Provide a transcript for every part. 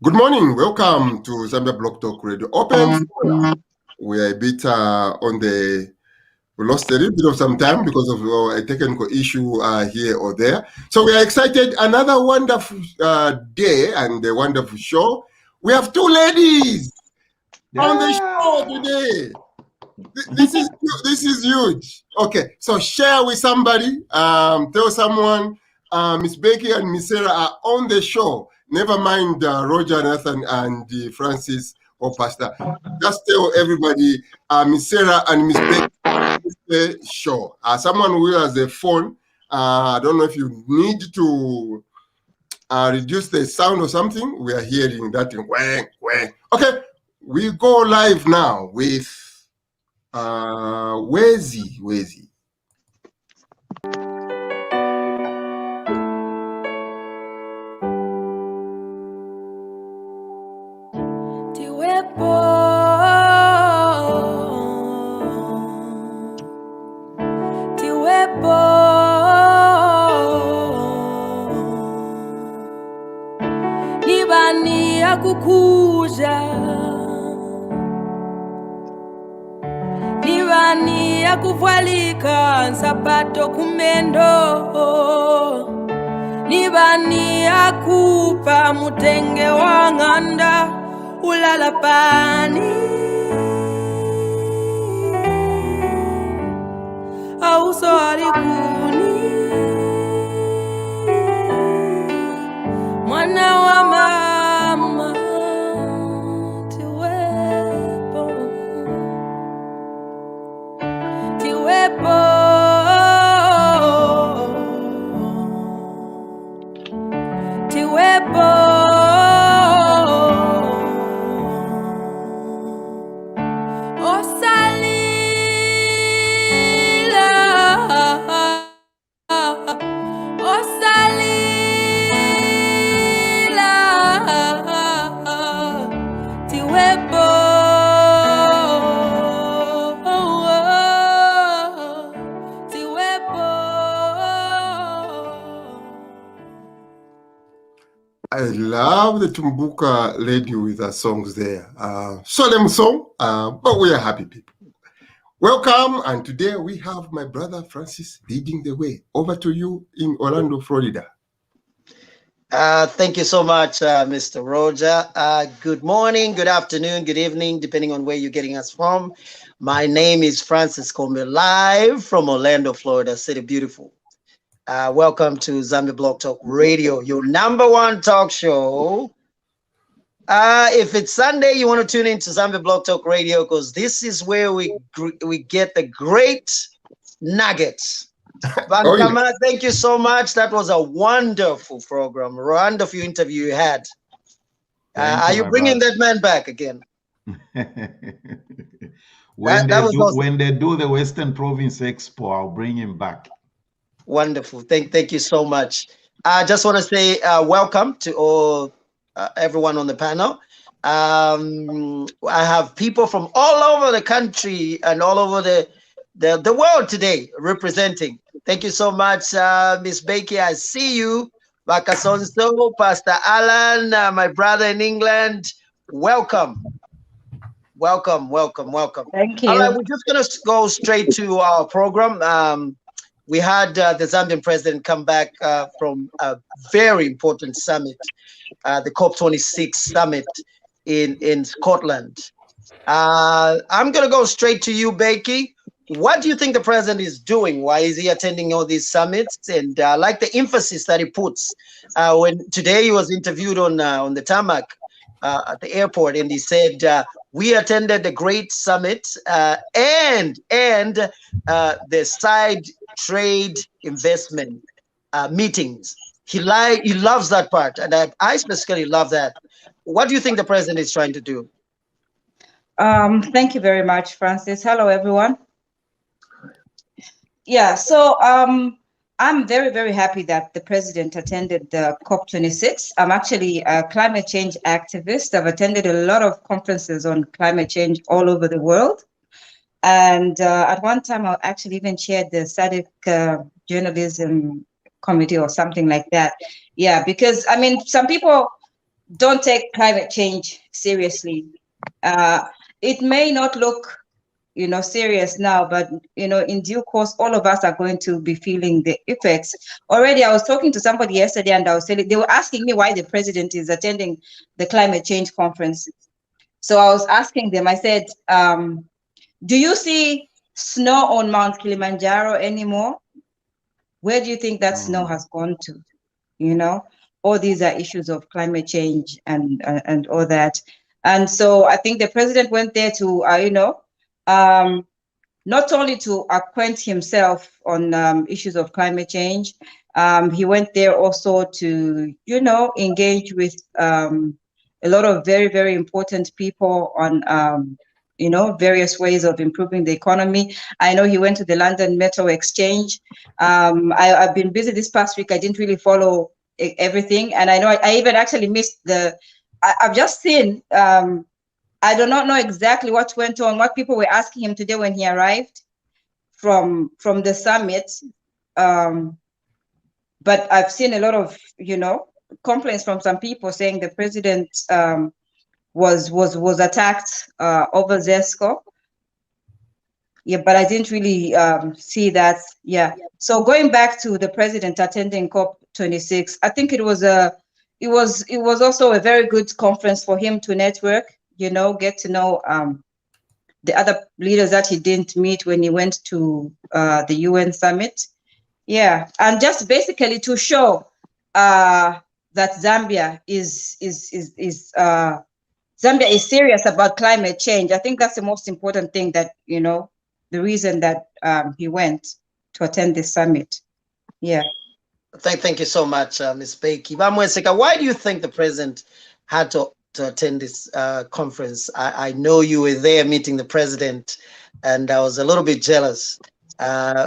Good morning. Welcome to Zambia Block Talk Radio Open. We are a bit we lost a little bit of some time because of a technical issue here or there. So we are excited. Another wonderful day and a wonderful show. We have two ladies on the show today. This is huge. Okay, so share with somebody. Tell someone. Miss Becky and Miss Sarah are on the show. Never mind Roger, Nathan, and Francis or Pastor. Just tell everybody, Miss Sarah and Miss Becky on the show. Someone who has a phone. I don't know if you need to reduce the sound or something. We are hearing that thing. Wang, wang. Okay, we go live now with Wezi. Kukuja nivani ya kuvalika nsapato kumendo nivani ya kupa mutenge wa ng'anda ulala pani auso alikuni mwana wa mama I love the Tumbuka lady with her songs there. Solemn song, but we are happy people. Welcome, and today we have my brother Francis leading the way. Over to you in Orlando, Florida. Thank you so much, Mr. Roger. Good morning, good afternoon, good evening, depending on where you're getting us from. My name is Francis Kombe, live from Orlando, Florida, City Beautiful. Welcome to Zambia Block Talk Radio, your #1 talk show. If it's Sunday, you want to tune into Zambia Block Talk Radio because this is where we get the great nuggets. Bankama, thank you so much. That was a wonderful program, wonderful interview you had. Are you bringing that man back again? When they do the Western Province Expo, I'll bring him back. Wonderful. Thank you so much. I just want to say welcome to all everyone on the panel. I have people from all over the country and all over the world today representing. Thank you so much, Miss Becky. I see you. Bakasonso, Pastor Alan, my brother in England. Welcome. Welcome. Thank you. All right, we're just going to go straight to our program. We had the Zambian president come back from a very important summit, the COP26 summit in Scotland. I'm going to go straight to you, Becky. What do you think the president is doing? Why is he attending all these summits? And I like the emphasis that he puts. When today he was interviewed on the tarmac at the airport, and he said, we attended the great summit and the side trade investment meetings. He loves that part, and I specifically love that. What do you think the president is trying to do? Thank you very much, Francis. Hello, everyone. Yeah, so I'm very, very happy that the president attended the COP26. I'm actually a climate change activist. I've attended a lot of conferences on climate change all over the world. And at one time, I actually even chaired the SADC journalism committee or something like that. Yeah, because I mean, some people don't take climate change seriously. It may not look, serious now, but in due course, all of us are going to be feeling the effects. Already, I was talking to somebody yesterday, and I was telling, they were asking me why the president is attending the climate change conference. So I was asking them, I said, do you see snow on Mount Kilimanjaro anymore? Where do you think that snow has gone to? All these are issues of climate change and all that. And so I think the president went there to, not only to acquaint himself on issues of climate change, he went there also to, engage with a lot of very, very important people on, various ways of improving the economy. I know he went to the London Metal Exchange. I've been busy this past week. I didn't really follow everything. And I know I even actually missed I've just seen, I do not know exactly what went on, what people were asking him today when he arrived from the summit. But I've seen a lot of, complaints from some people saying the president was attacked over Zesco. Yeah, but I didn't really see that. Yeah. So going back to the president attending COP26, I think it was also a very good conference for him to network, get to know the other leaders that he didn't meet when he went to the UN summit. Yeah, and just basically to show that Zambia is Zambia is serious about climate change. I think that's the most important thing, that the reason that he went to attend this summit. Yeah. Thank you so much, Ms. Becky. Why do you think the president had to attend this conference? I know you were there meeting the president, and I was a little bit jealous.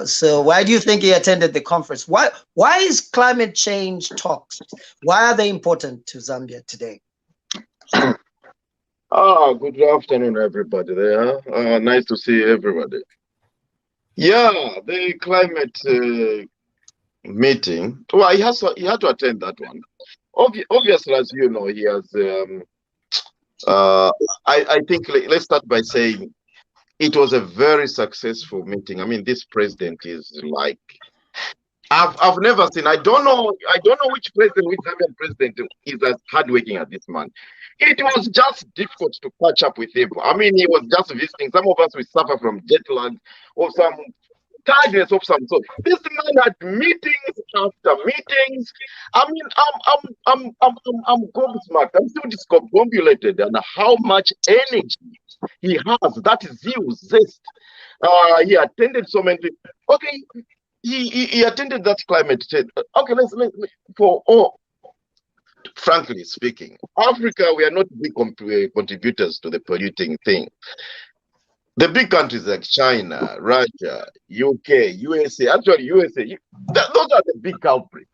So why do you think he attended the conference? Why is climate change talks? Why are they important to Zambia today? Good afternoon, everybody there. Nice to see everybody. Yeah, the climate meeting. Well, he had to attend that one. Obviously, as you know, he has. I think let's start by saying it was a very successful meeting. I mean, this president is like, I've never seen. I don't know which Zambian president is as hardworking as this man. It was just difficult to catch up with him. I mean, he was just visiting. Some of us will suffer from jet lag or some tiredness of some sort. This man had meetings after meetings. I mean, I'm gobsmacked. I'm still discombobulated and how much energy he has. That zeal, zest. He attended so many. Okay, he attended that climate change. Okay, let's for all. Frankly speaking, Africa, we are not big contributors to the polluting thing. The big countries like China, Russia, UK, USA, actually USA, those are the big culprits.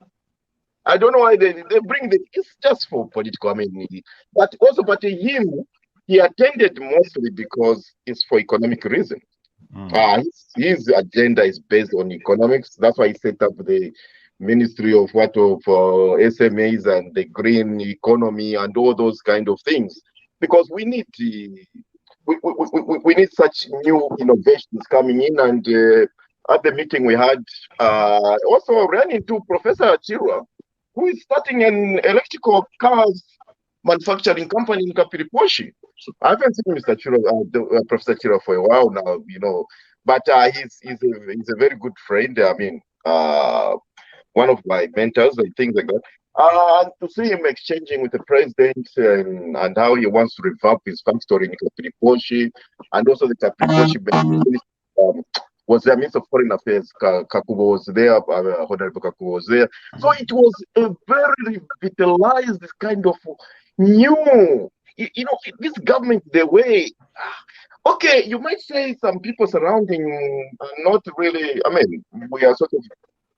I don't know why they bring it's just for political, I mean, but he attended mostly because it's for economic reasons. His agenda is based on economics. That's why he set up the Ministry of SMEs and the green economy and all those kind of things, because we need we need such new innovations coming in. And at the meeting we had also ran into Professor Chirwa, who is starting an electrical cars manufacturing company in Kapiriposhi. I haven't seen Mr. Chirwa, Professor Chirwa, for a while now, but he's a very good friend. I mean, one of my mentors and things like that. And to see him exchanging with the president and how he wants to revamp his factory in Kapiriposhi, and also the Kapiriposhi was the Minister of Foreign Affairs, Kakubo was there, Honorable Kakubo was there. So it was a very revitalized kind of new, this government, the way, okay, you might say some people surrounding are not really, I mean, we are sort of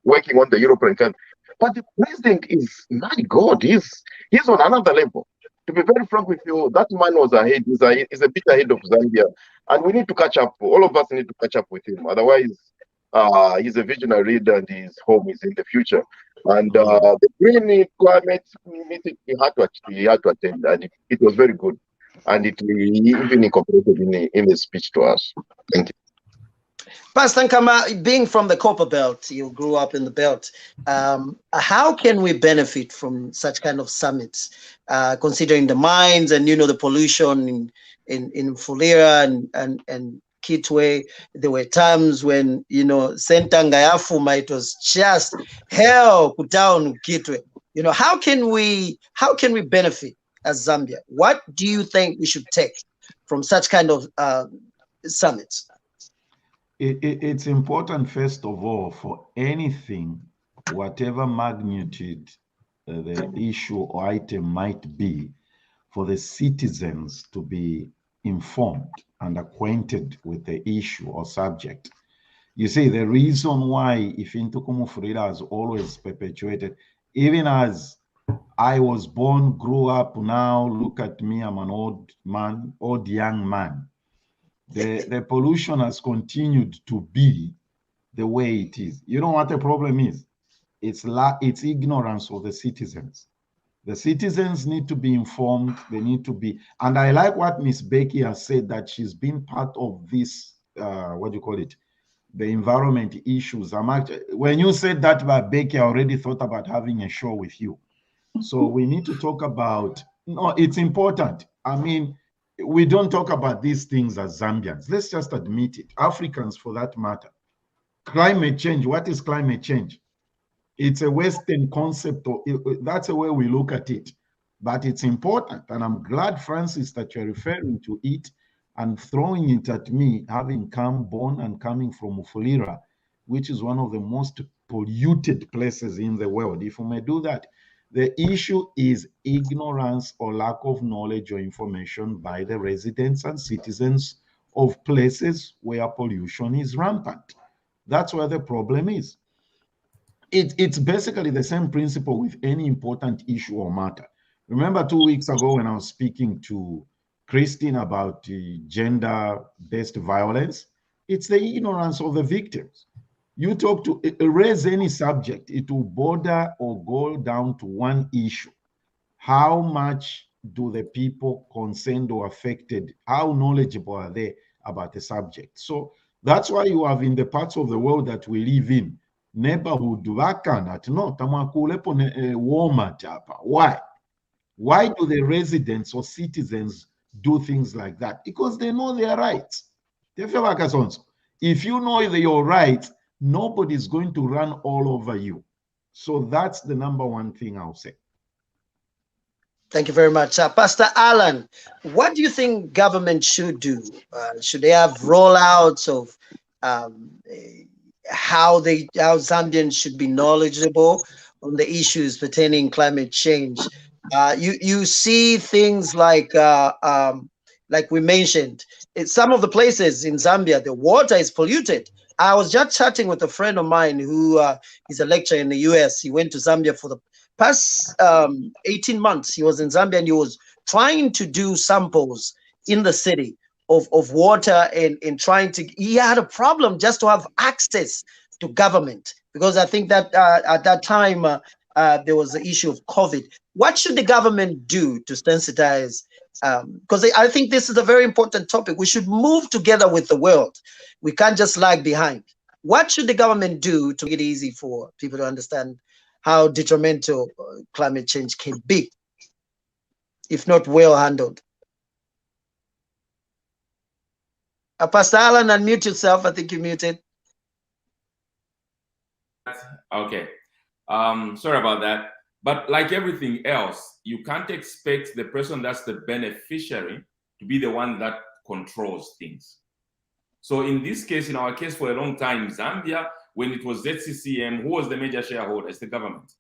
working on the European country, but the president is, my God, he's on another level. To be very frank with you, that man was ahead. He's a bit ahead of Zambia, and we need to catch up. All of us need to catch up with him. Otherwise, He's a visionary leader, and his home is in the future. And the green climate meeting he had to attend, and it was very good. And he even incorporated in the speech to us. Thank you. Pastor Nkama, being from the Copper Belt, you grew up in the belt. How can we benefit from such kind of summits, considering the mines and the pollution in Fulira and Kitwe? There were times when Sentangayafuma, it was just hell down Kitwe. How can we benefit as Zambia? What do you think we should take from such kind of summits? It's important, first of all, for anything, whatever magnitude the issue or item might be, for the citizens to be informed and acquainted with the issue or subject. You see, the reason why Ifintukumu Frida has always perpetuated, even as I was born, grew up, now look at me, I'm an old young man. The pollution has continued to be the way it is. You know what the problem is? It's ignorance of the citizens. The citizens need to be informed. They need to be, and I like what Miss Becky has said, that she's been part of this, what do you call it? The environment issues. When you said that about Becky, I already thought about having a show with you. So we need to talk about, no, it's important. I mean, we don't talk about these things as Zambians. Let's just admit it. Africans, for that matter. Climate change, what is climate change? It's a Western concept. That's the way we look at it. But it's important. And I'm glad, Francis, that you're referring to it and throwing it at me, having born and coming from Ufulira, which is one of the most polluted places in the world. If we may do that. The issue is ignorance or lack of knowledge or information by the residents and citizens of places where pollution is rampant. That's where the problem is. It's basically the same principle with any important issue or matter. Remember 2 weeks ago when I was speaking to Christine about gender-based violence? It's the ignorance of the victims. You talk to raise any subject, it will border or go down to one issue. How much do the people concerned or affected, how knowledgeable are they about the subject? So that's why you have in the parts of the world that we live in, neighborhood, why? Why do the residents or citizens do things like that? Because they know their rights. If you know your rights, nobody's going to run all over you. So that's the number one thing I'll say. Thank you very much. Pastor Alan, what do you think government should do? Should they have rollouts of how Zambians should be knowledgeable on the issues pertaining climate change? You see things like we mentioned, in some of the places in Zambia, the water is polluted. I was just chatting with a friend of mine who is a lecturer in the US. He went to Zambia for the past 18 months. He was in Zambia and he was trying to do samples in the city of water and trying to, he had a problem just to have access to government, because I think that at that time there was the issue of COVID. What should the government do to sensitize? Because I think this is a very important topic. We should move together with the world. We can't just lag behind. What should the government do to make it easy for people to understand how detrimental climate change can be, if not well handled? Pastor Alan, unmute yourself. I think you're muted. Okay. Sorry about that. But like everything else, you can't expect the person that's the beneficiary to be the one that controls things. So in this case, in our case, for a long time, Zambia, when it was ZCCM, who was the major shareholder? It's the government.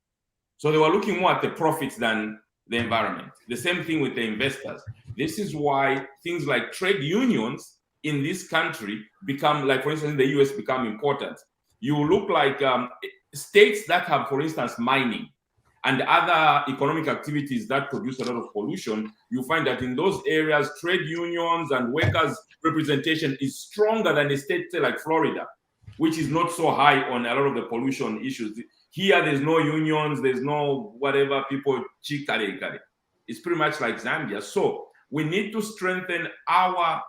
So they were looking more at the profits than the environment. The same thing with the investors. This is why things like trade unions in this country become, like for instance, in the US, become important. You look like states that have, for instance, mining and other economic activities that produce a lot of pollution, you find that in those areas, trade unions and workers' representation is stronger than a state like Florida. which is not so high on a lot of the pollution issues. Here, there's no unions, there's no whatever people chikare. It's pretty much like Zambia. So we need to strengthen our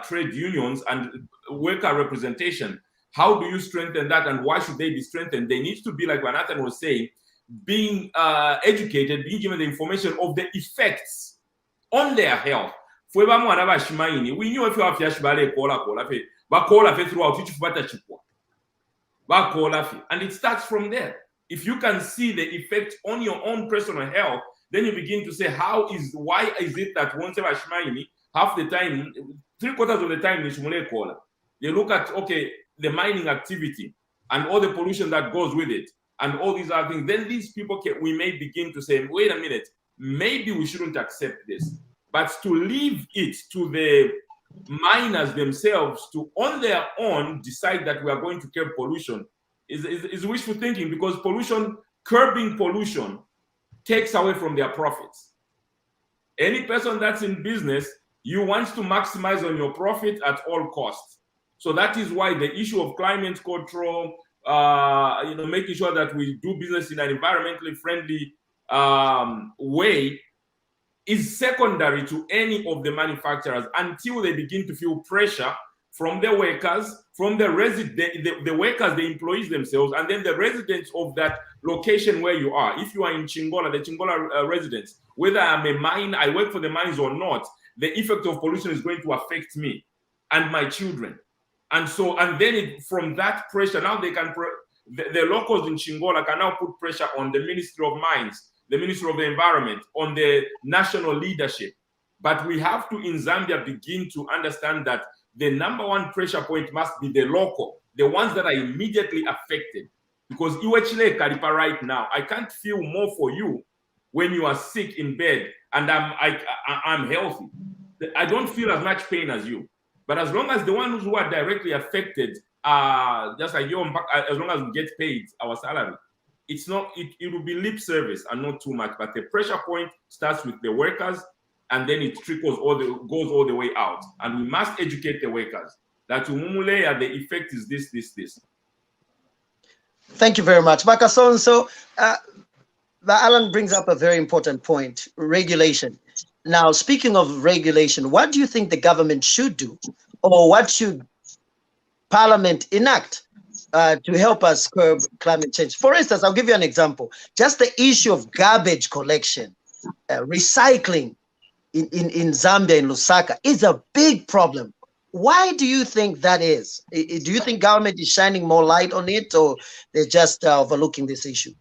trade unions and worker representation. How do you strengthen that, and why should they be strengthened? They need to be, like Nathan was saying, being educated, being given the information of the effects on their health. We knew if you have throughout, and it starts from there. If you can see the effect on your own personal health, then you begin to say, why is it that once half the time, 3/4 of the time, they look at, okay, the mining activity and all the pollution that goes with it and all these other things. Then these people, we may begin to say, wait a minute, maybe we shouldn't accept this. But to leave it to the miners themselves to, on their own, decide that we are going to curb pollution is wishful thinking, because curbing pollution takes away from their profits. Any person that's in business, you want to maximize on your profit at all costs. So that is why the issue of climate control, making sure that we do business in an environmentally friendly way, is secondary to any of the manufacturers until they begin to feel pressure from the workers, from the workers, the employees themselves, and then the residents of that location where you are. If you are in Chingola, the Chingola residents, whether I'm a mine, I work for the mines or not, the effect of pollution is going to affect me and my children. And so, and then from that pressure, now they can, the locals in Chingola can now put pressure on the Ministry of Mines, the Ministry of the Environment, on the national leadership. But we have to, in Zambia, begin to understand that the number one pressure point must be the local, the ones that are immediately affected. Because right now, I can't feel more for you when you are sick in bed and I'm healthy. I don't feel as much pain as you. But as long as the ones who are directly affected, just like you, as long as we get paid our salary, it will be lip service and not too much. But the pressure point starts with the workers, and then it goes all the way out. And we must educate the workers that the effect is this. Thank you very much, Makason. So Alan brings up a very important point: regulation. Now, speaking of regulation, what do you think the government should do, or what should Parliament enact to help us curb climate change? For instance, I'll give you an example. Just the issue of garbage collection, recycling in Zambia, in Lusaka, is a big problem. Why do you think that is? Do you think government is shining more light on it, or they're just overlooking this issue?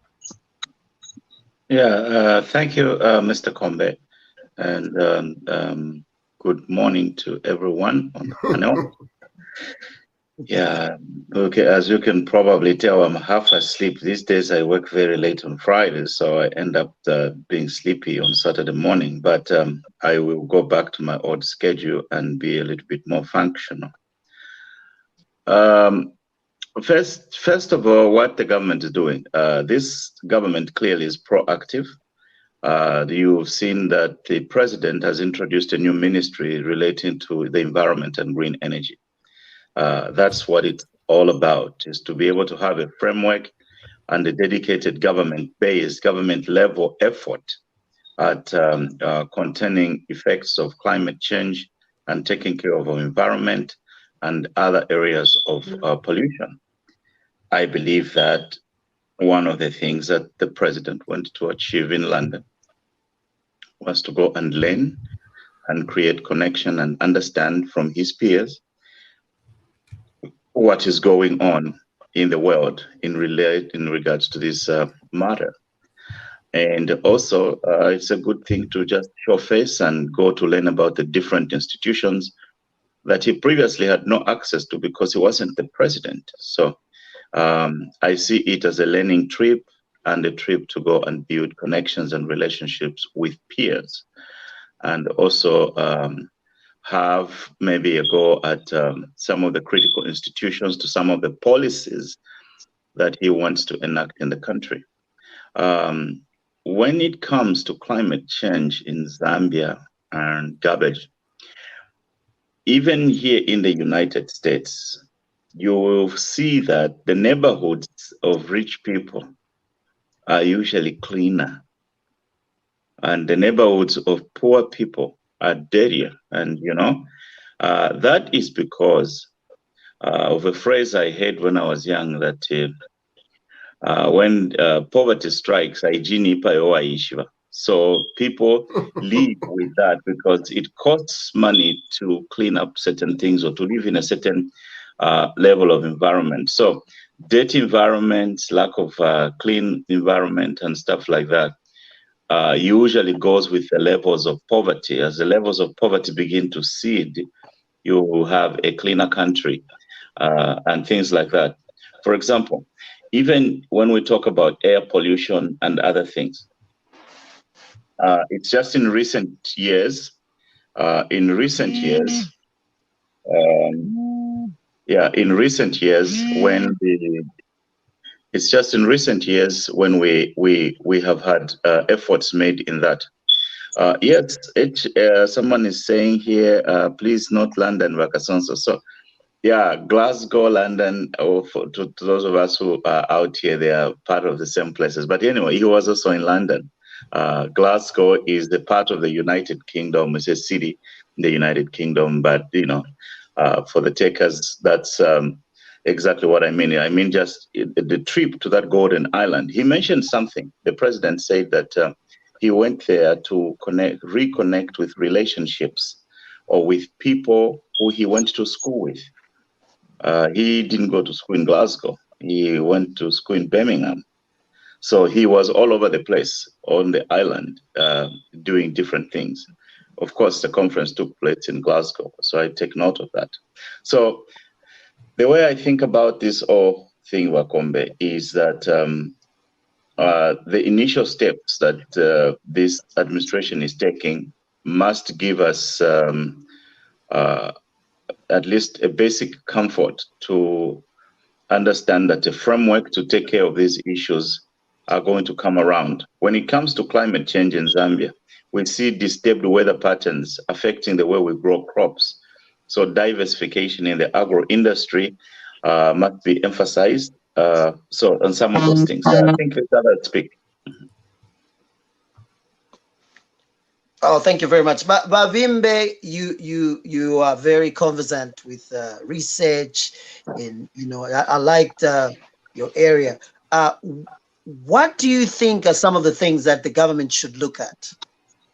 Yeah, thank you, Mr. Kombe. And good morning to everyone on the panel. Yeah, okay, as you can probably tell, I'm half asleep. These days I work very late on Fridays, so I end up being sleepy on Saturday morning, but I will go back to my old schedule and be a little bit more functional. First of all, what the government is doing. This government clearly is proactive. You've seen that the president has introduced a new ministry relating to the environment and green energy. That's what it's all about, is to be able to have a framework and a dedicated government-based, government-level effort at containing effects of climate change and taking care of our environment and other areas of pollution. I believe that one of the things that the president wanted to achieve in London was to go and learn and create connection and understand from his peers what is going on in the world in regards to this matter. And also, it's a good thing to just show face and go to learn about the different institutions that he previously had no access to because he wasn't the president. So I see it as a learning trip and a trip to go and build connections and relationships with peers, and also have maybe a go at some of the critical institutions, to some of the policies that he wants to enact in the country. When it comes to climate change in Zambia and garbage, even here in the United States, you will see that the neighborhoods of rich people are usually cleaner, and the neighborhoods of poor people are dirtier. And that is because of a phrase I heard when I was young, that when poverty strikes, hygiene ipa. So people live with that because it costs money to clean up certain things or to live in a certain level of environment. So dirty environment, lack of clean environment and stuff like that usually goes with the levels of poverty. As the levels of poverty begin to recede, you will have a cleaner country and things like that. For example, even when we talk about air pollution and other things, it's just in recent years. In recent years, it's just in recent years when we have had efforts made in that. Yes, someone is saying here, please not London, Vakasonso. So yeah, Glasgow, London, to those of us who are out here, they are part of the same places. But anyway, he was also in London. Glasgow is the part of the United Kingdom. It's a city in the United Kingdom, but for the takers, that's exactly what I mean. I mean, just the trip to that Golden Island. He mentioned something. The president said that he went there to reconnect with relationships or with people who he went to school with. He didn't go to school in Glasgow. He went to school in Birmingham. So he was all over the place on the island doing different things. Of course, the conference took place in Glasgow, so I take note of that. So the way I think about this whole thing, Wakombe, is that the initial steps that this administration is taking must give us at least a basic comfort to understand that a framework to take care of these issues are going to come around. When it comes to climate change in Zambia, we see disturbed weather patterns affecting the way we grow crops. So diversification in the agro industry must be emphasized. So on some of those things, so I think let others speak. Oh, thank you very much. Bavimbe, you are very conversant with research, and I liked your area. What do you think are some of the things that the government should look at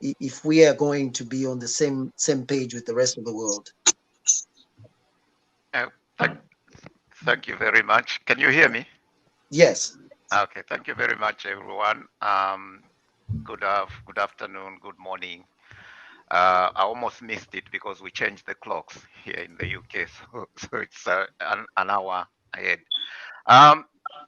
if we are going to be on the same page with the rest of the world? Thank you very much. Can you hear me? Yes. Okay. Thank you very much, everyone. Good afternoon, good morning. I almost missed it because we changed the clocks here in the UK, so it's an hour ahead.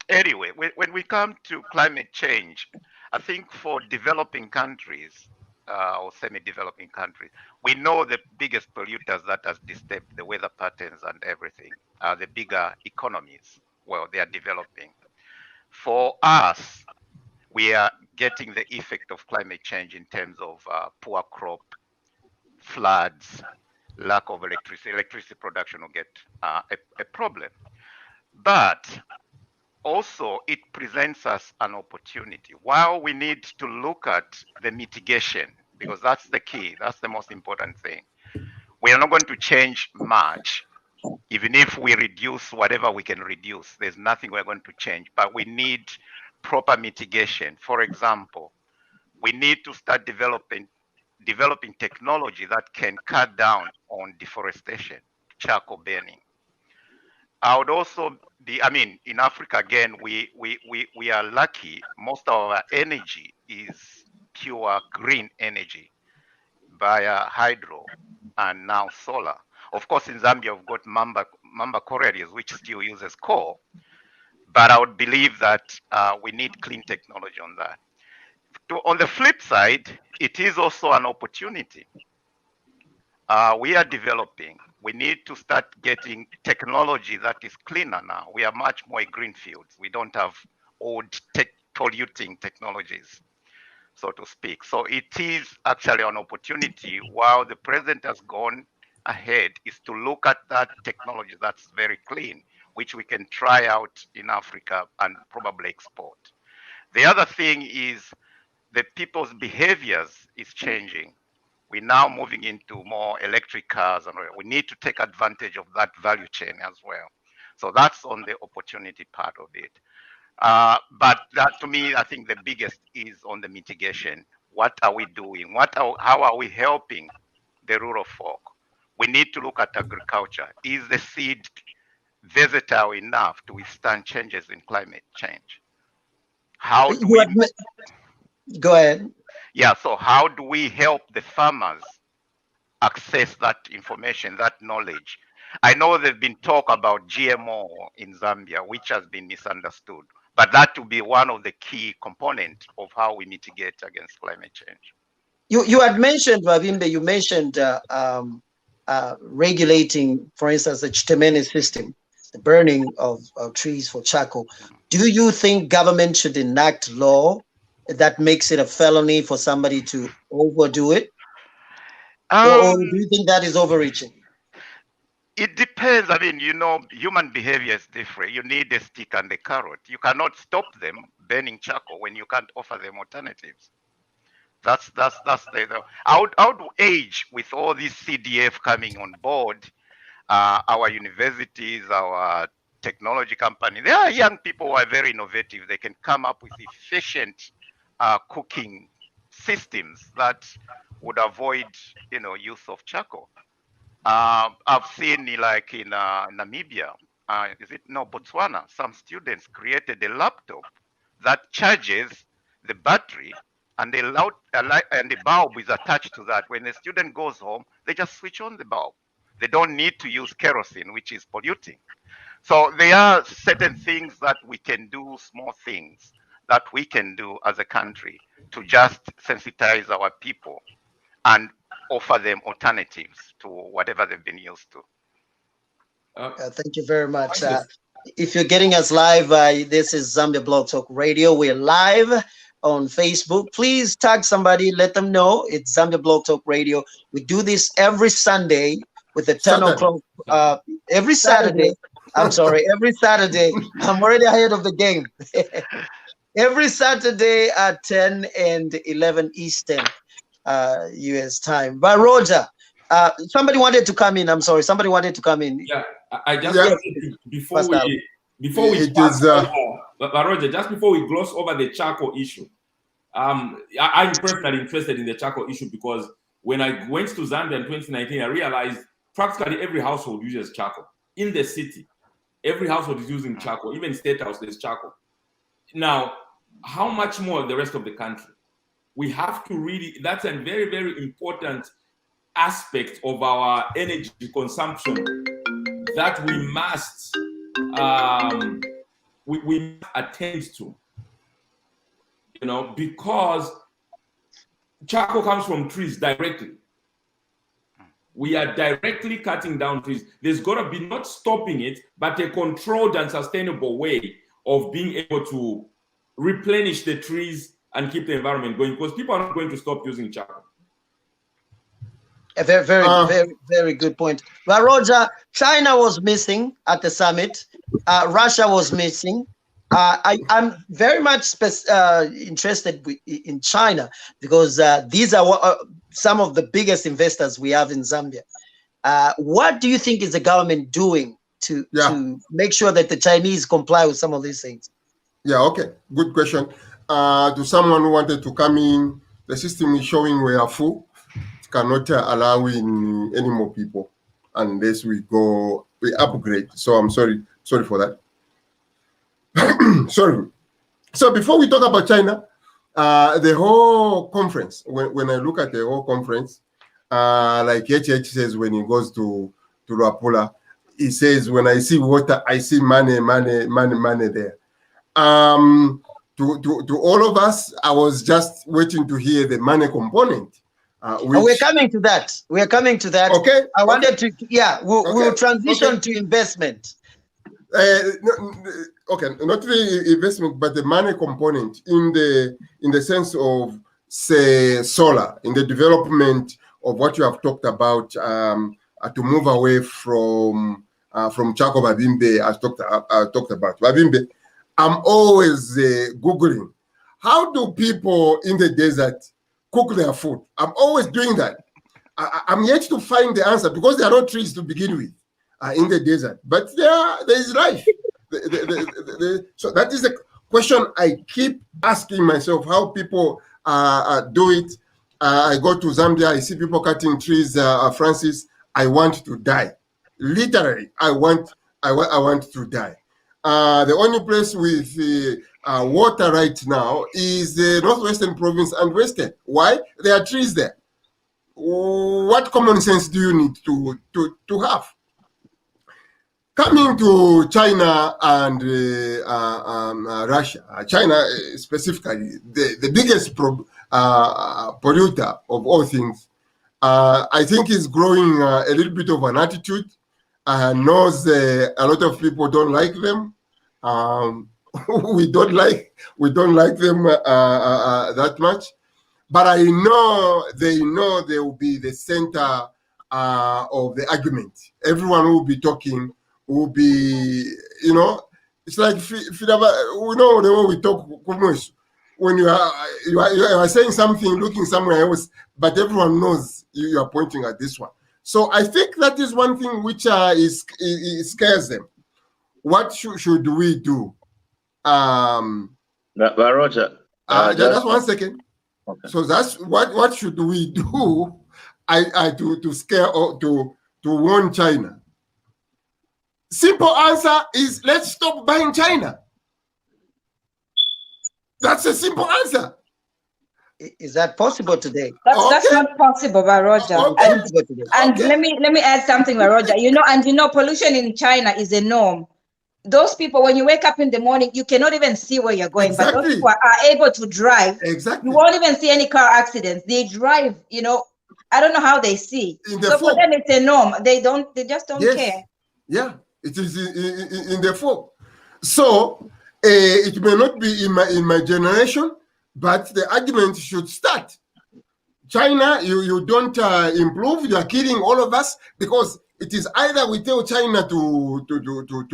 Anyway, when we come to climate change, I think for developing countries or semi-developing countries, we know the biggest polluters that has disturbed the weather patterns and everything are the bigger economies. Well, they are developing. For us, we are getting the effect of climate change in terms of poor crop, floods, lack of electricity. Electricity production will get a problem. But also, it presents us an opportunity. While we need to look at the mitigation, because that's the key, that's the most important thing. We are not going to change much. Even if we reduce whatever we can reduce, there's nothing we're going to change, but we need proper mitigation. For example, we need to start developing technology that can cut down on deforestation, charcoal burning. I would also in Africa, again, we are lucky. Most of our energy is pure green energy via hydro and now solar. Of course, in Zambia, we've got Mamba Corridors, which still uses coal. But I would believe that we need clean technology on that. On the flip side, it is also an opportunity. We are developing. We need to start getting technology that is cleaner now. We are much more green fields. We don't have old polluting technologies, so to speak. So it is actually an opportunity. While the president has gone ahead, is to look at that technology that's very clean. which we can try out in Africa and probably export. The other thing is the people's behaviors is changing. We're now moving into more electric cars, and we need to take advantage of that value chain as well. So that's on the opportunity part of it. But that, to me, I think the biggest is on the mitigation. What are we doing? How are we helping the rural folk? We need to look at agriculture. Is the seed versatile enough to withstand changes in climate change? How do we... Go ahead. Yeah, so how do we help the farmers access that information, that knowledge? I know there's been talk about GMO in Zambia, which has been misunderstood, but that will be one of the key components of how we mitigate against climate change. You had mentioned, Mavimbe, you mentioned regulating, for instance, the Chitemene system, the burning of trees for charcoal. Do you think government should enact law that makes it a felony for somebody to overdo it? Or do you think that is overreaching? It depends. I mean, you know, human behavior is different. You need a stick and a carrot. You cannot stop them burning charcoal when you can't offer them alternatives. That's the I would age with all this CDF coming on board, our universities, our technology company. There are young people who are very innovative. They can come up with efficient cooking systems that would avoid, you know, use of charcoal. I've seen, like in Namibia, Botswana, some students created a laptop that charges the battery, and the bulb is attached to that. When the student goes home, they just switch on the bulb. They don't need to use kerosene, which is polluting. So there are certain things that we can do, small things that we can do as a country to just sensitize our people and offer them alternatives to whatever they've been used to. Thank you very much. If you're getting us live, this is Zambia Blog Talk Radio. We're live on Facebook. Please tag somebody, let them know it's Zambia Blog Talk Radio. We do this every Sunday with the 10 o'clock, every Saturday. I'm sorry, every Saturday. I'm already ahead of the game. Every Saturday at 10 and 11 Eastern US time. But Roger, somebody wanted to come in. I'm sorry, somebody wanted to come in. Yeah, I just before we Roger, just before we gloss over the charcoal issue, I'm personally interested in the charcoal issue because when I went to Zambia in 2019, I realized practically every household uses charcoal in the city. Every household is using charcoal, even state house there's charcoal. Now, how much more the rest of the country? We have to really, that's a very, very important aspect of our energy consumption that we must we attend to, you know, because charcoal comes from trees directly. We are directly cutting down trees. There's got to be not stopping it, but a controlled and sustainable way of being able to replenish the trees and keep the environment going, because people are not going to stop using charcoal. A very good point. Well, Roger, China was missing at the summit. Russia was missing. I'm very much interested in China because these are some of the biggest investors we have in Zambia. What do you think is the government doing to make sure that the Chinese comply with some of these things? Yeah, okay, good question. To someone who wanted to come in, the system is showing we are full. It cannot allow in any more people unless we upgrade. So I'm sorry for that. Sorry. So before we talk about China, the whole conference, when I look at the whole conference, like HH says when he goes to Luapula, he says, when I see water, I see money there. To all of us, I was just waiting to hear the money component. We're coming to that. We're coming to that. Okay. I wanted to, we'll transition to investment. Okay, not the investment, but the money component in the sense of, say, solar, in the development of what you have talked about, to move away from from Chako Babimbe I talked about. Babimbe, I'm always Googling, how do people in the desert cook their food? I'm always doing that. I'm yet to find the answer because there are no trees to begin with in the desert, but there is life. So that is the question I keep asking myself, how people do it. I go to Zambia, I see people cutting trees, Francis, I want to die. Literally, I want to die. The only place with water right now is the Northwestern Province and Western. Why? There are trees there. What common sense do you need to have? Coming to China and Russia, China specifically, the biggest polluter of all things, I think is growing a little bit of an attitude. Knows a lot of people don't like them. We don't like them that much. But I know they will be the center of the argument. Everyone will be talking. Will be, it's like we know the way we talk. When you are saying something, looking somewhere else, but everyone knows you are pointing at this one. So I think that is one thing which scares them. What should we do? Roger, just 1 second. Okay. So that's what should we do? To scare or to warn China. Simple answer is let's stop buying China. That's a simple answer. Is that possible today? That's not possible, Roger. Okay. And let me add something, Roger. Pollution in China is a norm. Those people, when you wake up in the morning, you cannot even see where you're going. Exactly. But those people are able to drive. Exactly. You won't even see any car accidents. They drive, I don't know how they see. So for them, it's a norm. They just don't care. Yeah, it is in the fog. So it may not be in my generation, but the argument should start. China, you don't improve, you are killing all of us, because it is either we tell China to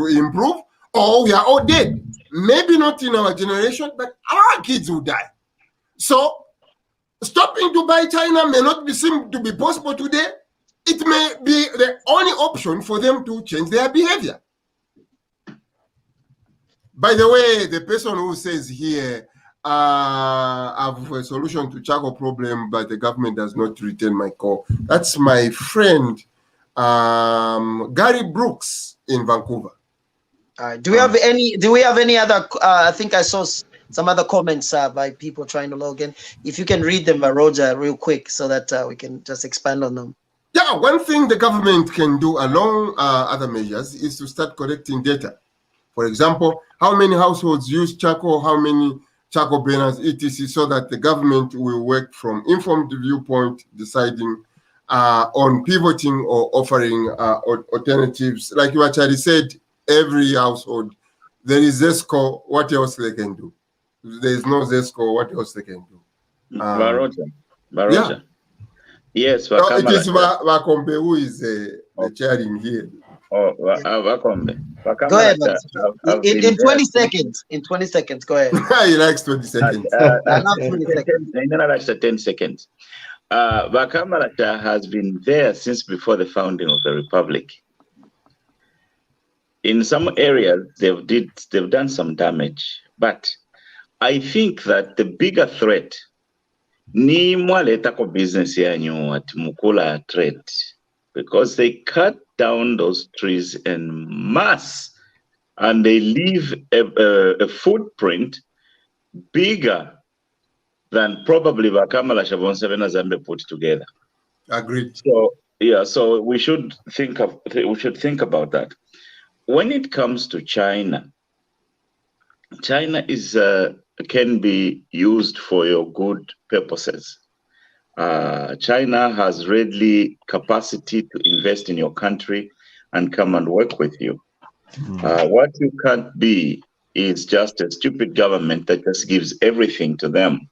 improve or we are all dead. Maybe not in our generation, but our kids will die. So stopping to buy China may not seem to be possible today. It may be the only option for them to change their behavior. By the way, the person who says here, I have a solution to Chaco problem, but the government does not return my call. That's my friend, Gary Brooks in Vancouver. Do we have any other? I think I saw some other comments by people trying to log in. If you can read them, Roger, real quick, so that we can just expand on them. Yeah, one thing the government can do along other measures is to start collecting data. For example, how many households use Chaco, how many Chaco banners, etc., so that the government will work from informed viewpoint, deciding on pivoting or offering alternatives. Like you actually said, every household, there is ZESCO, what else they can do? There is no ZESCO, what else they can do? Baroja. Yeah. Yes, so it is Wakombe who is the chair in here. Oh, Wakombe. Go ahead, in 20 seconds. In 20 seconds, go ahead. He likes 20 seconds. Not 20 seconds. 10 seconds. Wakamalata has been there since before the founding of the Republic. In some areas, they've done some damage, but I think that the bigger threat ni mwaleta ko business yanyu at mukula trade, because they cut down those trees en masse and they leave a footprint bigger than probably Bakamala Shavon Seven Zambia put together. Agreed. So yeah, so we should think about that. When it comes to China, China is can be used for your good purposes. China has readily capacity to invest in your country and come and work with you. What you can't be is just a stupid government that just gives everything to them,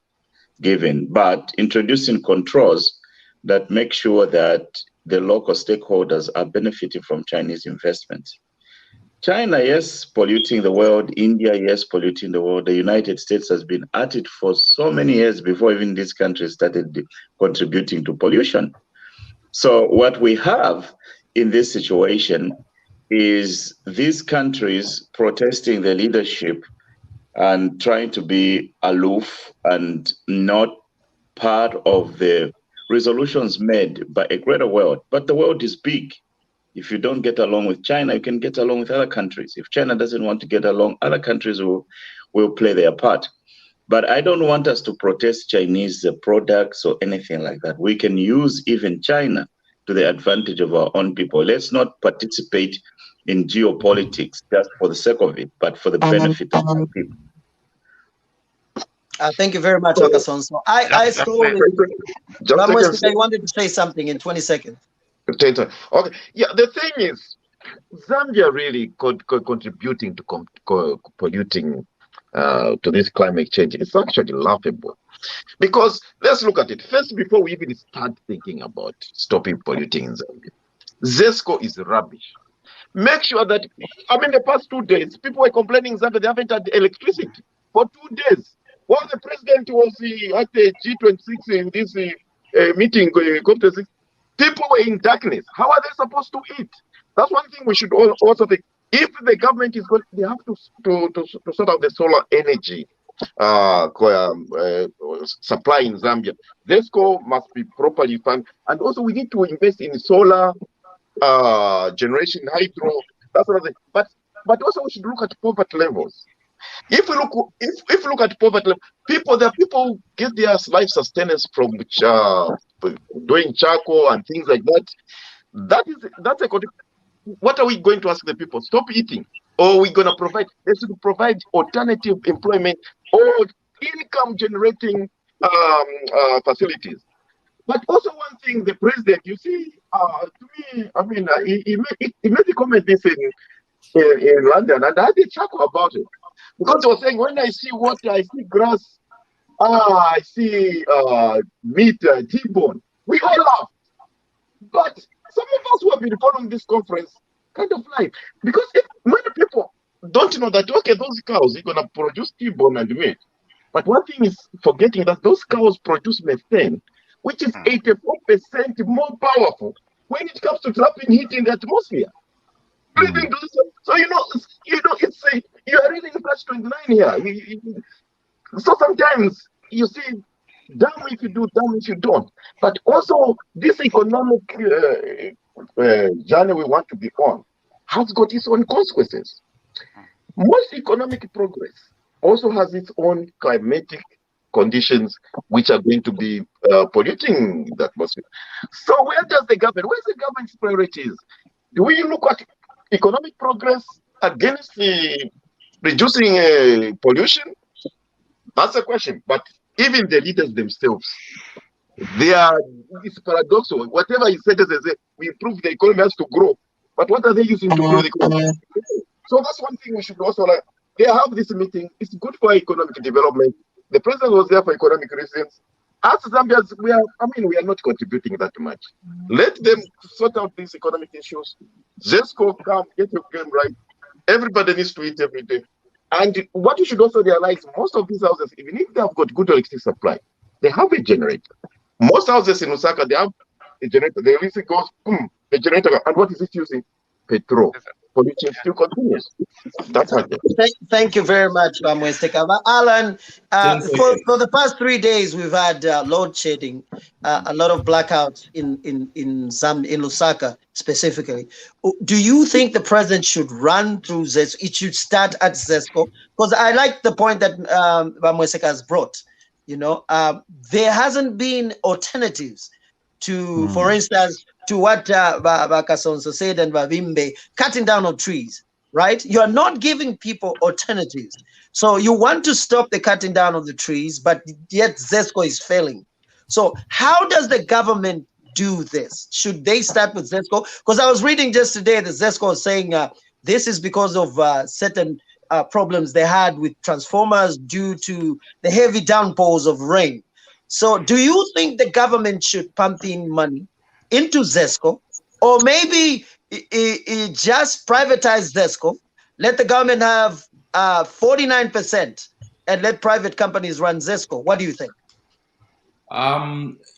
but introducing controls that make sure that the local stakeholders are benefiting from Chinese investments. China, yes, polluting the world. India, yes, polluting the world. The United States has been at it for so many years before even these countries started contributing to pollution. So what we have in this situation is these countries protesting their leadership and trying to be aloof and not part of the resolutions made by a greater world. But the world is big. If you don't get along with China, you can get along with other countries. If China doesn't want to get along, other countries will play their part. But I don't want us to protest Chinese products or anything like that. We can use even China to the advantage of our own people. Let's not participate in geopolitics just for the sake of it, but for the benefit of our people. Thank you very much, Wakason. So I slowly, I wanted to say something in 20 seconds. Okay, yeah, the thing is, Zambia really contributing to polluting to this climate change. It's actually laughable. Because let's look at it. First, before we even start thinking about stopping polluting in Zambia, ZESCO is rubbish. Make sure that, I mean, the past 2 days, people were complaining Zambia, they haven't had electricity for 2 days. While the president was at the G26 in this meeting, COP26, people were in darkness. How are they supposed to eat? That's one thing we should also think. If the government is going, they have to sort out the solar energy supply in Zambia. ZESCO must be properly funded, and also we need to invest in solar generation, hydro, that sort of thing. But also we should look at poverty levels. If we look at poverty level, there are people who get their life sustenance from doing charcoal and things like that. That's a. What are we going to ask the people? Stop eating, or are we going to provide? They should provide alternative employment or income generating facilities. But also one thing, the president, you see, to me, I mean, he made a comment this in London, and I had a chuckle about it. Because he was saying, when I see water, I see grass, I see meat, T-bone. We all laugh. But some of us who have been following this conference kind of like, because many people don't know that, okay, those cows are going to produce T-bone and meat. But one thing is forgetting that those cows produce methane, which is 84% more powerful when it comes to trapping heat in the atmosphere. So it's you are reading verse 29 here. So sometimes you see, damn if you do, damn if you don't. But also this economic journey we want to be on has got its own consequences. Most economic progress also has its own climatic conditions which are going to be polluting the atmosphere. So where's the government's priorities? Do we look at economic progress against reducing pollution? That's a question. But even the leaders themselves, it's paradoxical. Whatever he said, they say, we improve the economy has to grow. But what are they using to grow the economy? So that's one thing we should also like. They have this meeting. It's good for economic development. The president was there for economic reasons. As Zambians, we are not contributing that much. Let them sort out these economic issues. ZESCO come, get your game right. Everybody needs to eat every day. And what you should also realize, most of these houses, even if they have got good electricity supply, they have a generator. Most houses in Lusaka, they have a generator. The electricity goes, boom, the generator. And what is it using? Petrol. Pollution still continues. That's how Thank you very much, Mwesteka. Alan, for the past 3 days, we've had load shedding, a lot of blackouts in Lusaka specifically. Do you think the president should run through ZESCO? It should start at ZESCO? Because I like the point that Mwesteka has brought. There hasn't been alternatives to, for instance, to what Bakasonso said and Vavimbe, cutting down of trees, right? You're not giving people alternatives. So you want to stop the cutting down of the trees, but yet ZESCO is failing. So how does the government do this? Should they start with ZESCO? Because I was reading just today that ZESCO was saying this is because of certain problems they had with transformers due to the heavy downpours of rain. So do you think the government should pump in money into ZESCO, or maybe just privatize ZESCO let the government have 49% and let private companies run ZESCO. What do you think?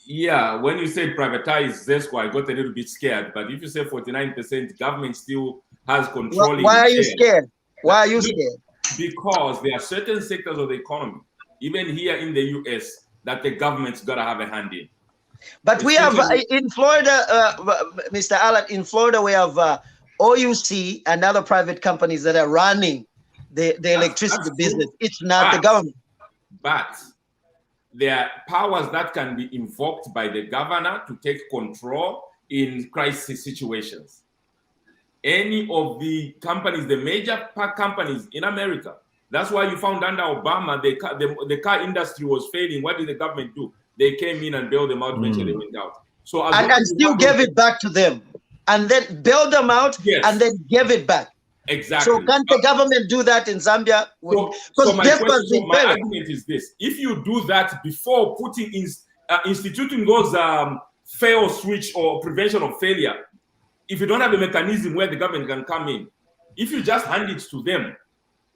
Yeah, when you say privatize ZESCO, I got a little bit scared. But if you say 49%, government still has controlling. Why are you shares. scared? Why are you scared? Because there are certain sectors of the economy, even here in the US, that the government's got to have a hand in. But we have in Florida, Mr. Allen, in Florida, we have OUC and other private companies that are running the electricity business. It's not the government. But there are powers that can be invoked by the governor to take control in crisis situations. Any of the companies, the major companies in America, that's why you found under Obama, the car industry was failing. What did the government do? They came in and bailed them out, eventually they went out. So and still gave it back to them. And then bailed them out and then gave it back. Exactly. So can't the government do that in Zambia? So my argument is this. If you do that before instituting those fail switch or prevention of failure, if you don't have a mechanism where the government can come in, if you just hand it to them,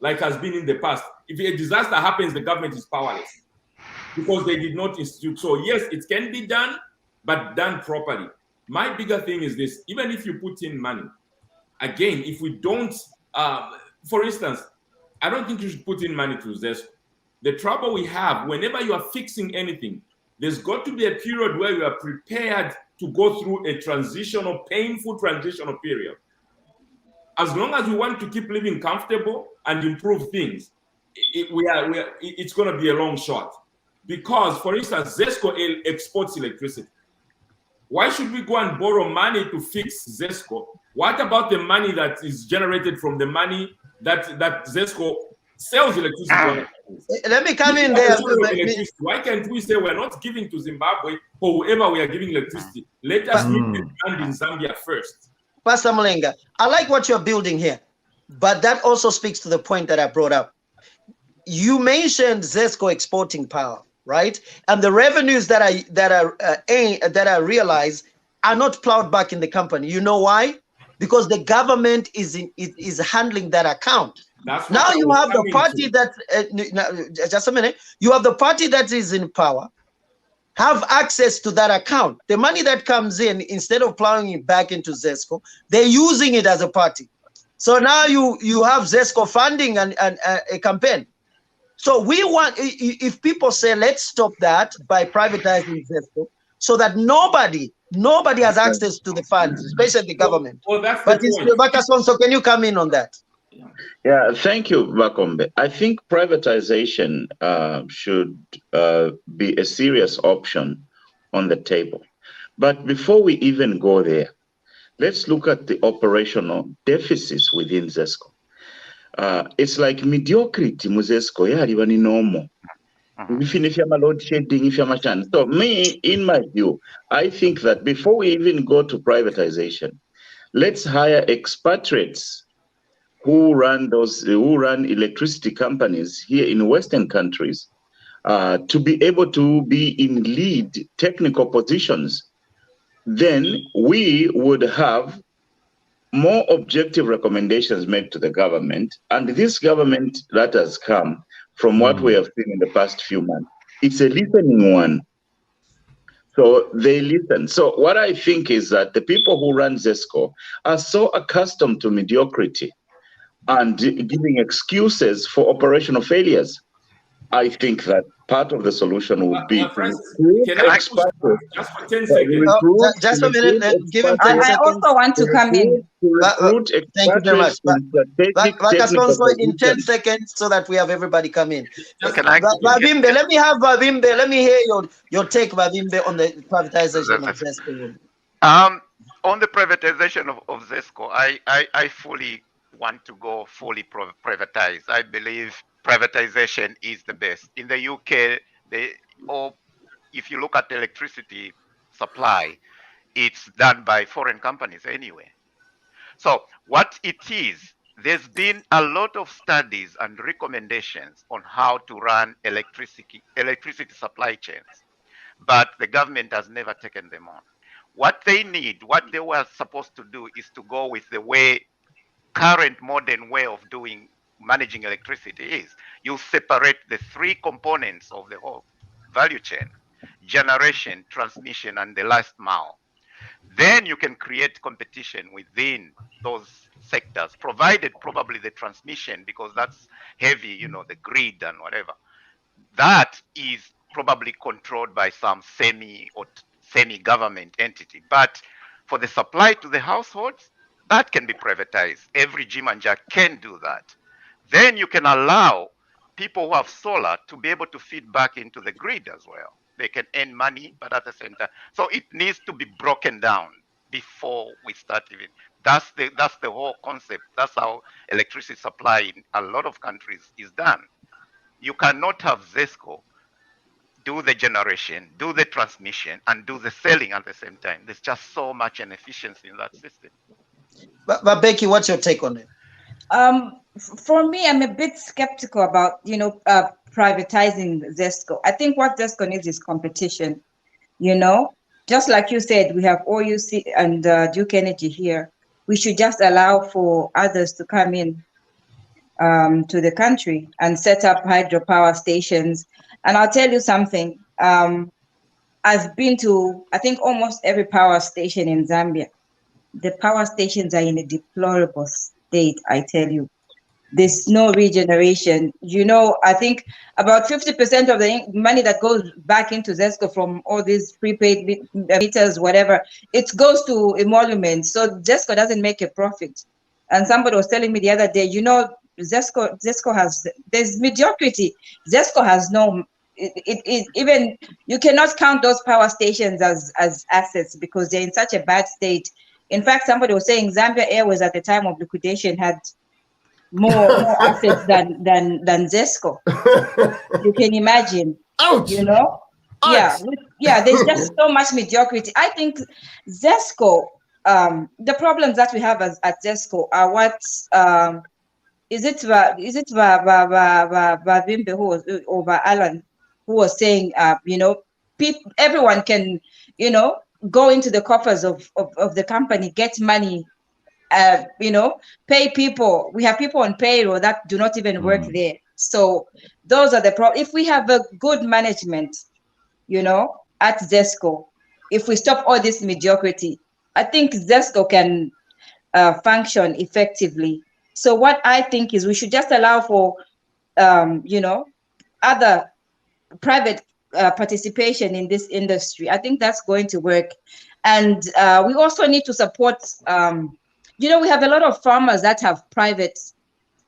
like has been in the past, if a disaster happens, the government is powerless because they did not institute. So yes, it can be done, but done properly. My bigger thing is this: even if you put in money, again, if we don't, for instance, I don't think you should put in money to ZESCO. The trouble we have, whenever you are fixing anything, there's got to be a period where you are prepared to go through a painful transitional period. As long as we want to keep living comfortable and improve things, it's going to be a long shot. Because, for instance, ZESCO exports electricity. Why should we go and borrow money to fix ZESCO? What about the money that is generated from the money that ZESCO sells electricity? Let me come in there. Why can't we say we're not giving to Zimbabwe or whoever we are giving electricity? Let us meet the demand in Zambia first. Pastor Mulenga, I like what you're building here, but that also speaks to the point that I brought up. You mentioned ZESCO exporting power, right? And the revenues that are realized are not plowed back in the company. You know why? Because the government is handling that account. Now you have the party that just a minute. You have the party that is in power, have access to that account. The money that comes in, instead of plowing it back into ZESCO, they're using it as a party. So now you have ZESCO funding and a campaign. So we want, if people say, let's stop that by privatizing ZESCO, so that nobody has access to the funds, especially the government. Well, that's but the can you come in on that? Yeah, thank you, Bakombe. I think privatization should be a serious option on the table. But before we even go there, let's look at the operational deficits within ZESCO. It's like mediocrity mu ZESCO yaliba ni normal. If you're load shedding, if you're so me, in my view, I think that before we even go to privatization, let's hire expatriates who run electricity companies here in Western countries to be able to be in lead technical positions. Then we would have more objective recommendations made to the government. And this government that has come, from what we have seen in the past few months, it's a listening one. So they listen. So what I think is that the people who run ZESCO are so accustomed to mediocrity and giving excuses for operational failures. I think that part of the solution would be just for 10 seconds. Just a minute, give him 10 seconds. I also want to come in. Thank you very much. In 10 seconds, so that we have everybody come in. Vavimbe, let me have Vavimbe. Let me hear your take, Vavimbe, on the privatization of ZESCO. On the privatization of ZESCO, I fully want to go fully privatized. I believe privatization is the best. In the UK, if you look at electricity supply, it's done by foreign companies anyway. So what it is, there's been a lot of studies and recommendations on how to run electricity supply chains, but the government has never taken them on. What they need, what they were supposed to do, is to go with the way current modern way of managing electricity is. You separate the three components of the whole value chain: generation, transmission, and the last mile. Then you can create competition within those sectors, provided probably the transmission, because that's heavy, you know, the grid and whatever. That is probably controlled by some semi-government entity. But for the supply to the households, that can be privatized. Every Jim and Jack can do that. Then you can allow people who have solar to be able to feed back into the grid as well. They can earn money, but at the same time, so it needs to be broken down before we start even. That's the whole concept. That's how electricity supply in a lot of countries is done. You cannot have ZESCO do the generation, do the transmission, and do the selling at the same time. There's just so much inefficiency in that system. But Becky, what's your take on it? For me, I'm a bit skeptical about, privatizing ZESCO. I think what ZESCO needs is competition. Just like you said, we have OUC and Duke Energy here. We should just allow for others to come in to the country and set up hydropower stations. And I'll tell you something. I've been to, I think, almost every power station in Zambia. The power stations are in a deplorable state, I tell you. There's no regeneration. I think about 50% of the money that goes back into ZESCO from all these prepaid meters, whatever, it goes to emoluments. So ZESCO doesn't make a profit. And somebody was telling me the other day, ZESCO has, there's mediocrity. ZESCO has no, even, you cannot count those power stations as assets because they're in such a bad state. In fact, somebody was saying Zambia Airways at the time of liquidation had more assets than ZESCO. You can imagine. Ouch. Ouch. Yeah, there's just so much mediocrity. I think ZESCO, the problems that we have at ZESCO are what is it Vavimbe or Alan who was saying, everyone can, go into the coffers of the company, get money, pay people. We have people on payroll that do not even work there. So those are the problems. If we have a good management, at ZESCO, if we stop all this mediocrity, I think ZESCO can function effectively. So what I think is we should just allow for, other private participation in this industry. I think that's going to work. And we also need to support, we have a lot of farmers that have private,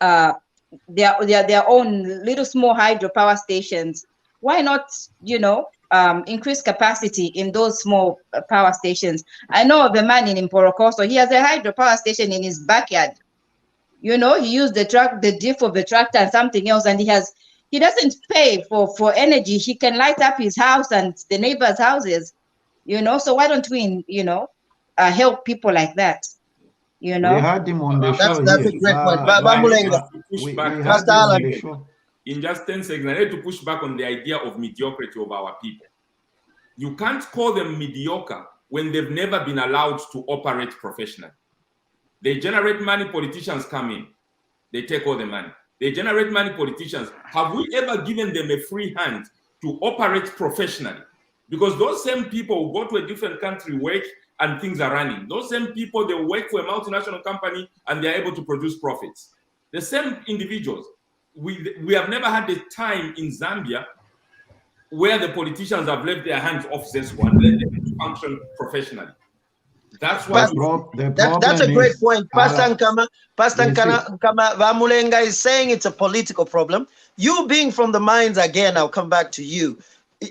their own little small hydropower stations. Why not, increase capacity in those small power stations? I know of a man in Mporokoso, he has a hydropower station in his backyard. He used the diff of the tractor and something else, and he doesn't pay for energy. He can light up his house and the neighbors' houses, so why don't we, help people like that? We had him on the show. That's a great point. In just 10 seconds, I need to push back on the idea of mediocrity of our people. You can't call them mediocre when they've never been allowed to operate professionally. They generate money, politicians come in. They take all the money. They generate money, politicians. Have we ever given them a free hand to operate professionally? Because those same people who go to a different country, work, and things are running. Those same people, they work for a multinational company and they're able to produce profits. The same individuals. We have never had a time in Zambia where the politicians have left their hands off this one, let them function professionally. That's why that's a great point. Pastor Nkama Vamulenga is saying it's a political problem. You being from the mines, again, I'll come back to you.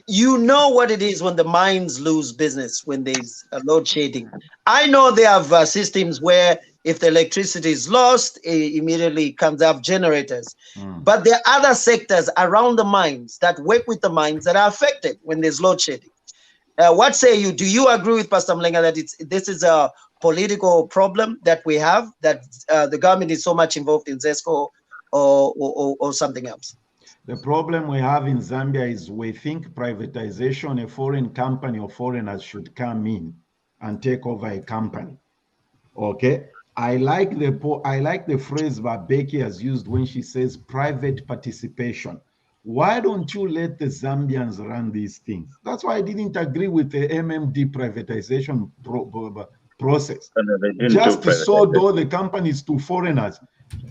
You know what it is when the mines lose business, when there's a load shedding. I know they have systems where if the electricity is lost, it immediately comes out generators. But there are other sectors around the mines that work with the mines that are affected when there's load shedding. What say you? Do you agree with Pastor Mlenga that this is a political problem that we have, that the government is so much involved in ZESCO or something else? The problem we have in Zambia is we think privatization, a foreign company or foreigners should come in and take over a company. Okay? I like the phrase that Becky has used when she says private participation. Why don't you let the Zambians run these things? That's why I didn't agree with the MMD privatization process. Just sold all the companies to foreigners.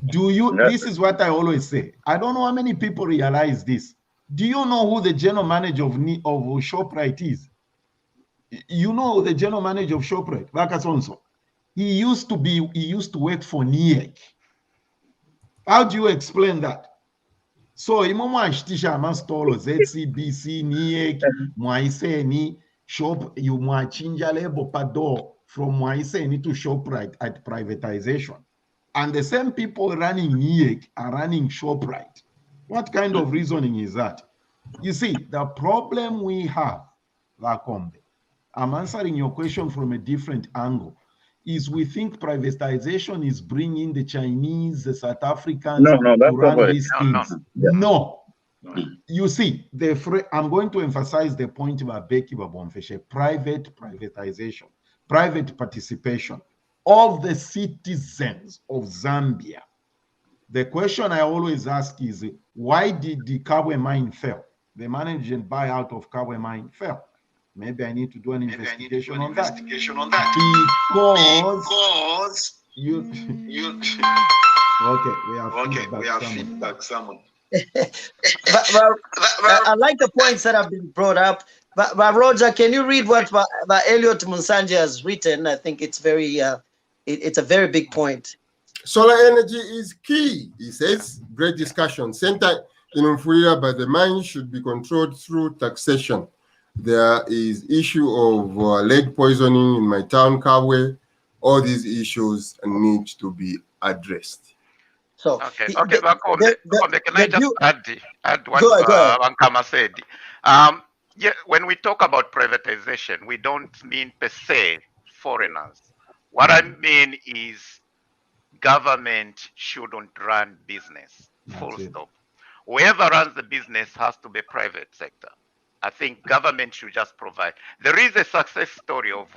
This is what I always say. I don't know how many people realize this. Do you know who the general manager of ShopRite is? You know the general manager of ShopRite, Vakasonso. He used to work for NIEC. How do you explain that? So imomo ashtisha mastolo ZCBC NIEC mwaiseni shop you mwachinja lebo pado from mwaiseni to ShopRite at privatization. And the same people running NIEC are running ShopRite. What kind of reasoning is that? You see, the problem we have, Vakombe, I'm answering your question from a different angle, is we think privatization is bringing the Chinese, the South Africans to run these things. No. You see, I'm going to emphasize the point about Becky Babomfeshe, private privatization, private participation of the citizens of Zambia. The question I always ask is, why did the Kabwe mine fail? The management buyout of Kabwe mine fell. Maybe I need to do an investigation on that. Because you okay, we have feedback. Someone. I like the points that have been brought up. But Roger, can you read what Elliot Munsanje has written? I think it's very, it's a very big point. Solar energy is key, he says. Great discussion. Center in Mfulira, but the mine should be controlled through taxation. There is issue of lead poisoning in my town, Kabwe. All these issues need to be addressed. So, can I just add what Wankama said? Yeah, when we talk about privatization, we don't mean per se foreigners. What I mean is government shouldn't run business, full stop. Whoever runs the business has to be private sector. I think government should just provide. There is a success story of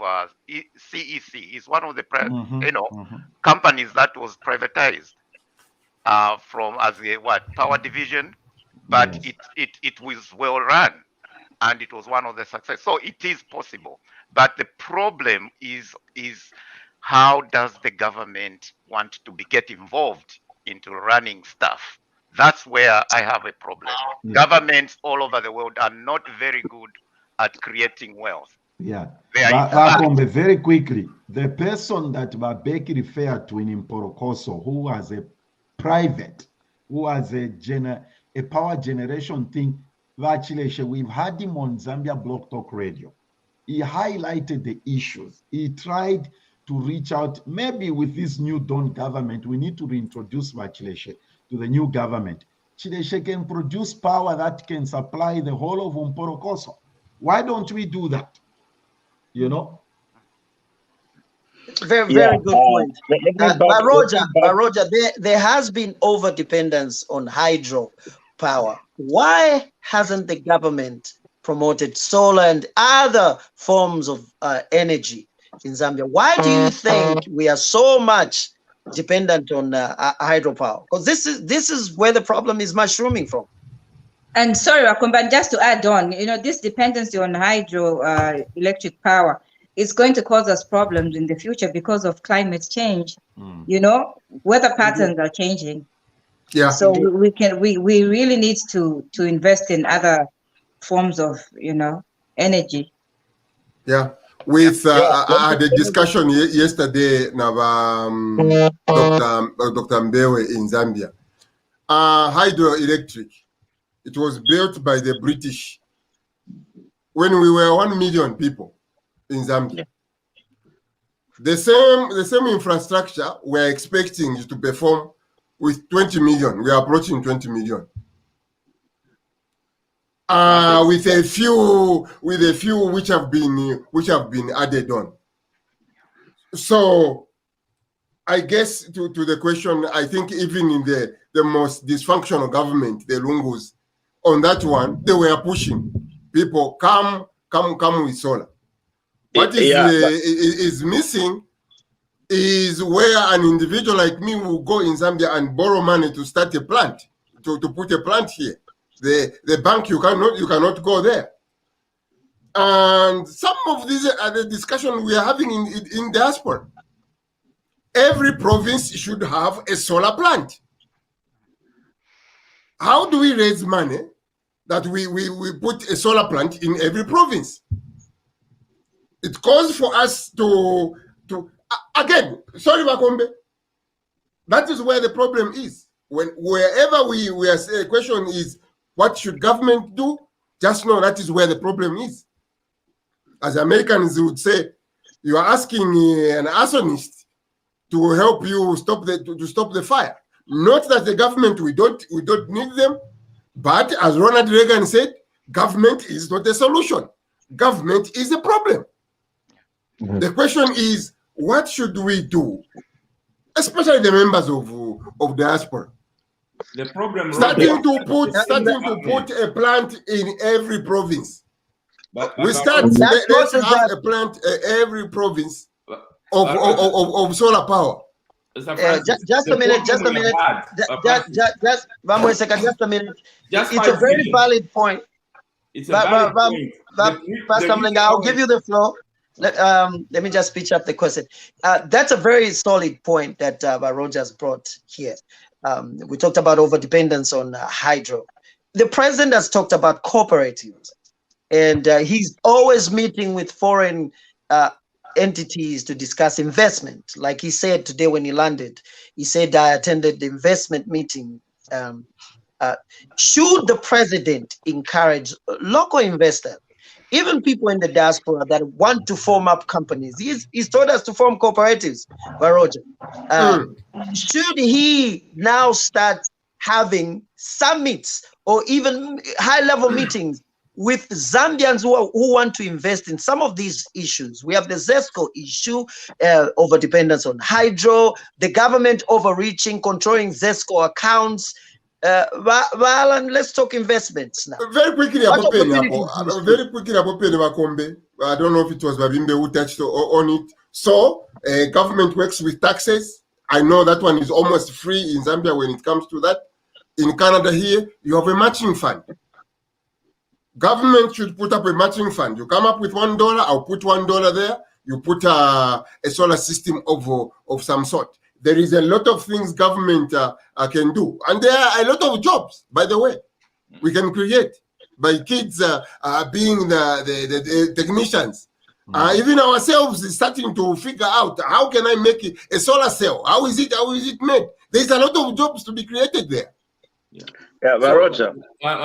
CEC. It's one of the companies that was privatized from as a power division, but it was well run, and it was one of the success. So it is possible, but the problem is how does the government want to get involved into running stuff? That's where I have a problem. Governments all over the world are not very good at creating wealth. Yeah. Bakombe, very quickly, the person that Babeki referred to in Mporokoso, who was a private, who was a power generation thing, we've had him on Zambia Block Talk Radio. He highlighted the issues. He tried to reach out, maybe with this new Dawn government, we need to reintroduce Vachileshe to the new government. Chileshe can produce power that can supply the whole of Mporokoso. Why don't we do that? You know? Very good point. But Roger, there has been over-dependence on hydro power. Why hasn't the government promoted solar and other forms of energy in Zambia? Why do you think we are so much dependent on hydropower? Because this is where the problem is mushrooming from. And sorry, Rakumban, just to add on, this dependency on hydro electric power is going to cause us problems in the future because of climate change. Weather patterns are changing. Yeah. So we really need to invest in other forms of energy. Yeah. With I had a discussion yesterday, Dr. Mbewe in Zambia. Hydroelectric. It was built by the British when we were 1 million people in Zambia. The same infrastructure we're expecting to perform with 20 million. We are approaching 20 million. With a few which have been added on. So I guess to the question, I think even in the most dysfunctional government, the Lungus, on that one, they were pushing people, come with solar. What is missing is where an individual like me will go in Zambia and borrow money to start a plant, to put a plant here. The bank, you cannot go there. And some of these are the discussion we are having in diaspora. Every province should have a solar plant. How do we raise money that we put a solar plant in every province? It calls for us to again, sorry, Makombe, that is where the problem is. Wherever we are saying, the question is, what should government do? Just know that is where the problem is. As Americans would say, you are asking an arsonist to help you stop the fire. Not that the government, we don't need them, but as Ronald Reagan said, government is not a solution. Government is a problem. The question is, what should we do? Especially the members of diaspora. The problem starting to put a plant in every province. Let's have a plant in every province of solar power. Just a minute. Just a minute. It's a very valid point. It's a valid point. Pastor Mlenga, I'll give you the floor. Let me just pitch up the question. That's a very solid point that Rogers brought here. We talked about overdependence on hydro. The president has talked about cooperatives, and he's always meeting with foreign entities to discuss investment. Like he said today when he landed, he said, I attended the investment meeting. Should the president encourage local investors, even people in the diaspora that want to form up companies? He's told us to form cooperatives, Roger. Should he now start having summits or even high-level meetings with Zambians who want to invest in some of these issues? We have the ZESCO issue, over dependence on hydro, the government overreaching, controlling ZESCO accounts. Let's talk investments now. Very quickly, I don't know if it was Babimbe who touched on it. So, government works with taxes. I know that one is almost free in Zambia when it comes to that. In Canada here, you have a matching fund. Government should put up a matching fund. You come up with $1, I'll put $1 there. You put a solar system of some sort. There is a lot of things government can do. And there are a lot of jobs, by the way, we can create by kids being the technicians. Even ourselves is starting to figure out, how can I make a solar cell? How is it made? There's a lot of jobs to be created there. Yeah, but Roger. But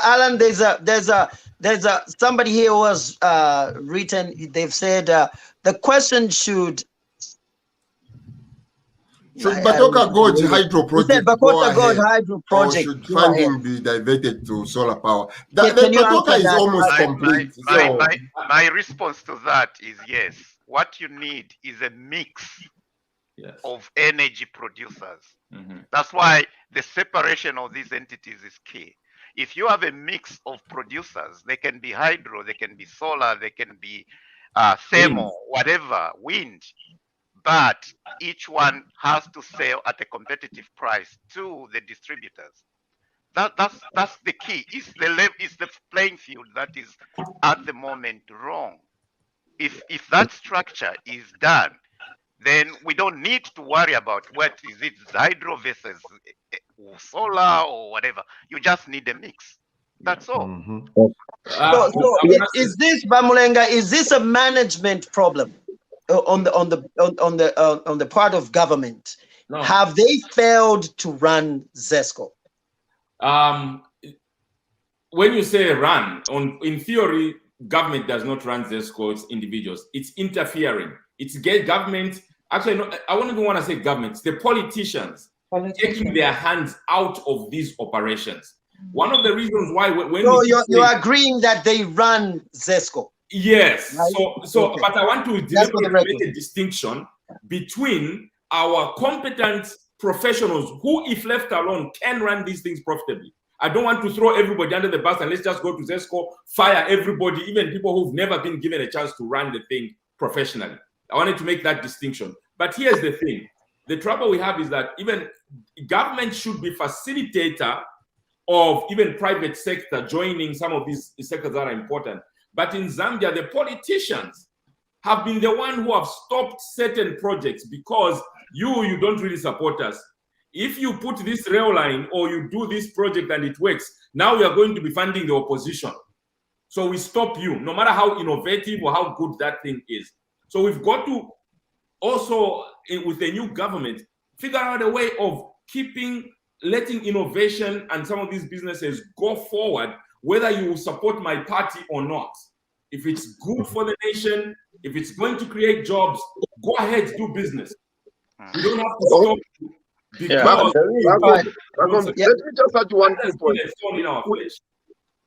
Alan, there's a somebody here who has written. They've said the question should Batoka Gorge hydro project hydro project, or should funding be diverted to solar power? Batoka is almost complete. My response to that is yes. What you need is a mix of energy producers. That's why the separation of these entities is key. If you have a mix of producers, they can be hydro, they can be solar, they can be thermal, whatever, wind, but each one has to sell at a competitive price to the distributors. That's the key. It's the playing field that is at the moment wrong. If that structure is done, then we don't need to worry about what is it, hydro versus solar or whatever. You just need a mix. That's all. Is this, Bamulenga? Is this a management problem on the part of government? No. Have they failed to run ZESCO? When you say run, in theory, government does not run ZESCO, it's individuals. It's interfering. It's government. Actually, no, I wouldn't even want to say government. It's the politicians taking their hands out of these operations. One of the reasons why you're agreeing that they run ZESCO. Yes. Right? But I want to make a distinction between our competent professionals who, if left alone, can run these things profitably. I don't want to throw everybody under the bus and let's just go to ZESCO, fire everybody, even people who've never been given a chance to run the thing professionally. I wanted to make that distinction. But here's the thing. The trouble we have is that even government should be facilitator of even private sector joining some of these sectors that are important. But in Zambia, the politicians have been the one who have stopped certain projects because you don't really support us. If you put this rail line or you do this project and it works, now we are going to be funding the opposition. So we stop you, no matter how innovative or how good that thing is. So we've got to also, with the new government, figure out a way of letting innovation and some of these businesses go forward, whether you support my party or not. If it's good for the nation, if it's going to create jobs, go ahead, do business. You don't have to stop because let me just add one point.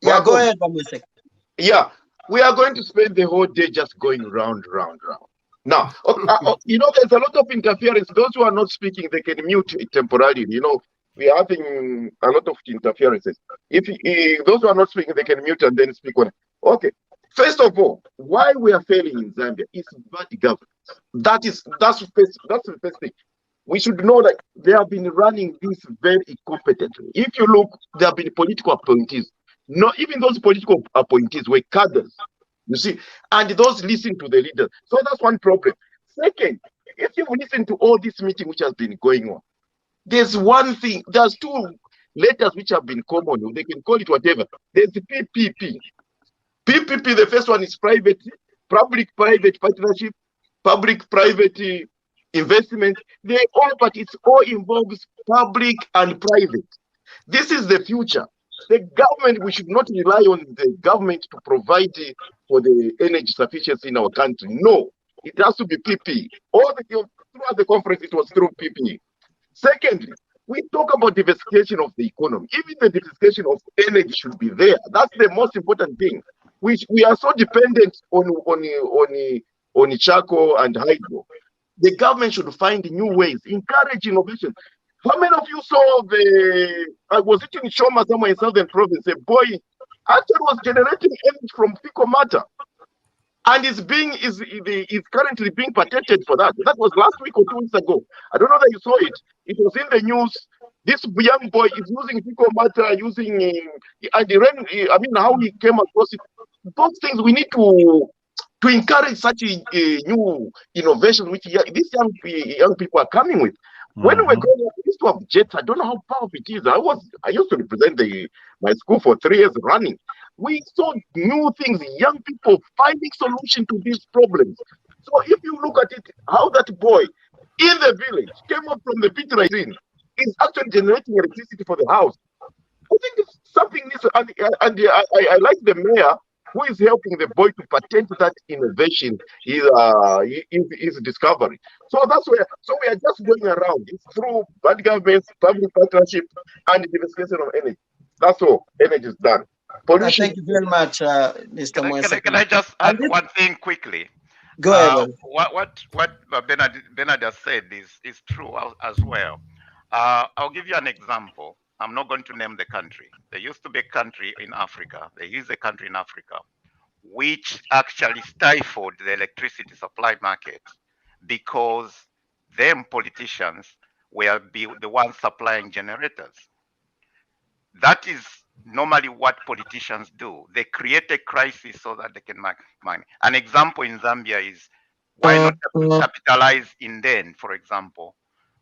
Yeah, go ahead, Bamusek. Yeah, we are going to spend the whole day just going round. Now, you know, there's a lot of interference. Those who are not speaking, they can mute it temporarily. You know, we are having a lot of interferences. If those who are not speaking, they can mute and then speak on it. Okay. First of all, why we are failing in Zambia is bad governance. That's the first thing. We should know that they have been running this very incompetently. If you look, there have been political appointees. No, even those political appointees were cadres, you see, and those listen to the leaders. So that's one problem. Second, if you listen to all this meeting which has been going on, there's one thing, there's two letters which have been common. They can call it whatever. There's the PPP. PPP, the first one is public-private partnership, public-private investment. But it all involves public and private. This is the future. The government, we should not rely on the government to provide for the energy sufficiency in our country. No, it has to be PP. Throughout the conference, it was through PP. Secondly, we talk about diversification of the economy. Even the diversification of energy should be there. That's the most important thing. We are so dependent on charcoal and hydro. The government should find new ways, encourage innovation. How many of you saw I was in Shoma somewhere in Southern Province, a boy actually was generating energy from fecal matter. And is currently being patented for that. That was last week or 2 weeks ago. I don't know that you saw it. It was in the news. This young boy is using fecal matter, how he came across it. Those things we need to encourage such new innovations which these young people are coming with. When we were going, we used to have jets. I don't know how powerful it is. I used to represent my school for 3 years running. We saw new things, young people finding solutions to these problems. So if you look at it, how that boy in the village came up from the pit right in, is actually generating electricity for the house. I think it's something needs, and I like the mayor who is helping the boy to patent that innovation, his discovery. So that's where. So we are just going around. It's through bad governments, public partnership, and the diversification of energy. That's all. Energy is done. Pollution. Thank you very much, Mr. Mwese. Can I just add one thing quickly? Go ahead. What Bernard has said is true as well. I'll give you an example. I'm not going to name the country. There used to be a country in Africa. There is a country in Africa which actually stifled the electricity supply market because them politicians were the ones supplying generators. That is normally what politicians do. They create a crisis so that they can make money. An example in Zambia is why not capitalize in Den, for example.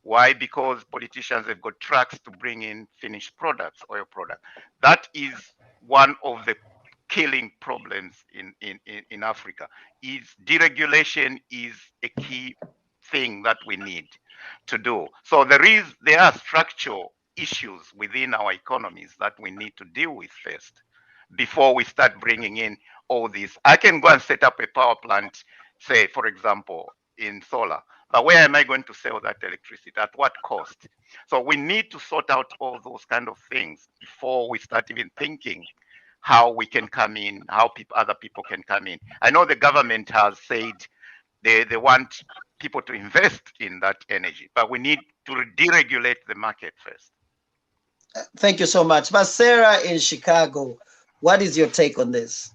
Why? Because politicians have got trucks to bring in finished products, oil products. That is one of the killing problems in Africa. Deregulation is a key thing that we need to do. So there are structural issues within our economies that we need to deal with first before we start bringing in all this. I can go and set up a power plant, say, for example, in solar. But where am I going to sell that electricity? At what cost? So we need to sort out all those kind of things before we start even thinking how we can come in, how other people can come in. I know the government has said they want people to invest in that energy, but we need to deregulate the market first. Thank you so much. But Sarah in Chicago, what is your take on this?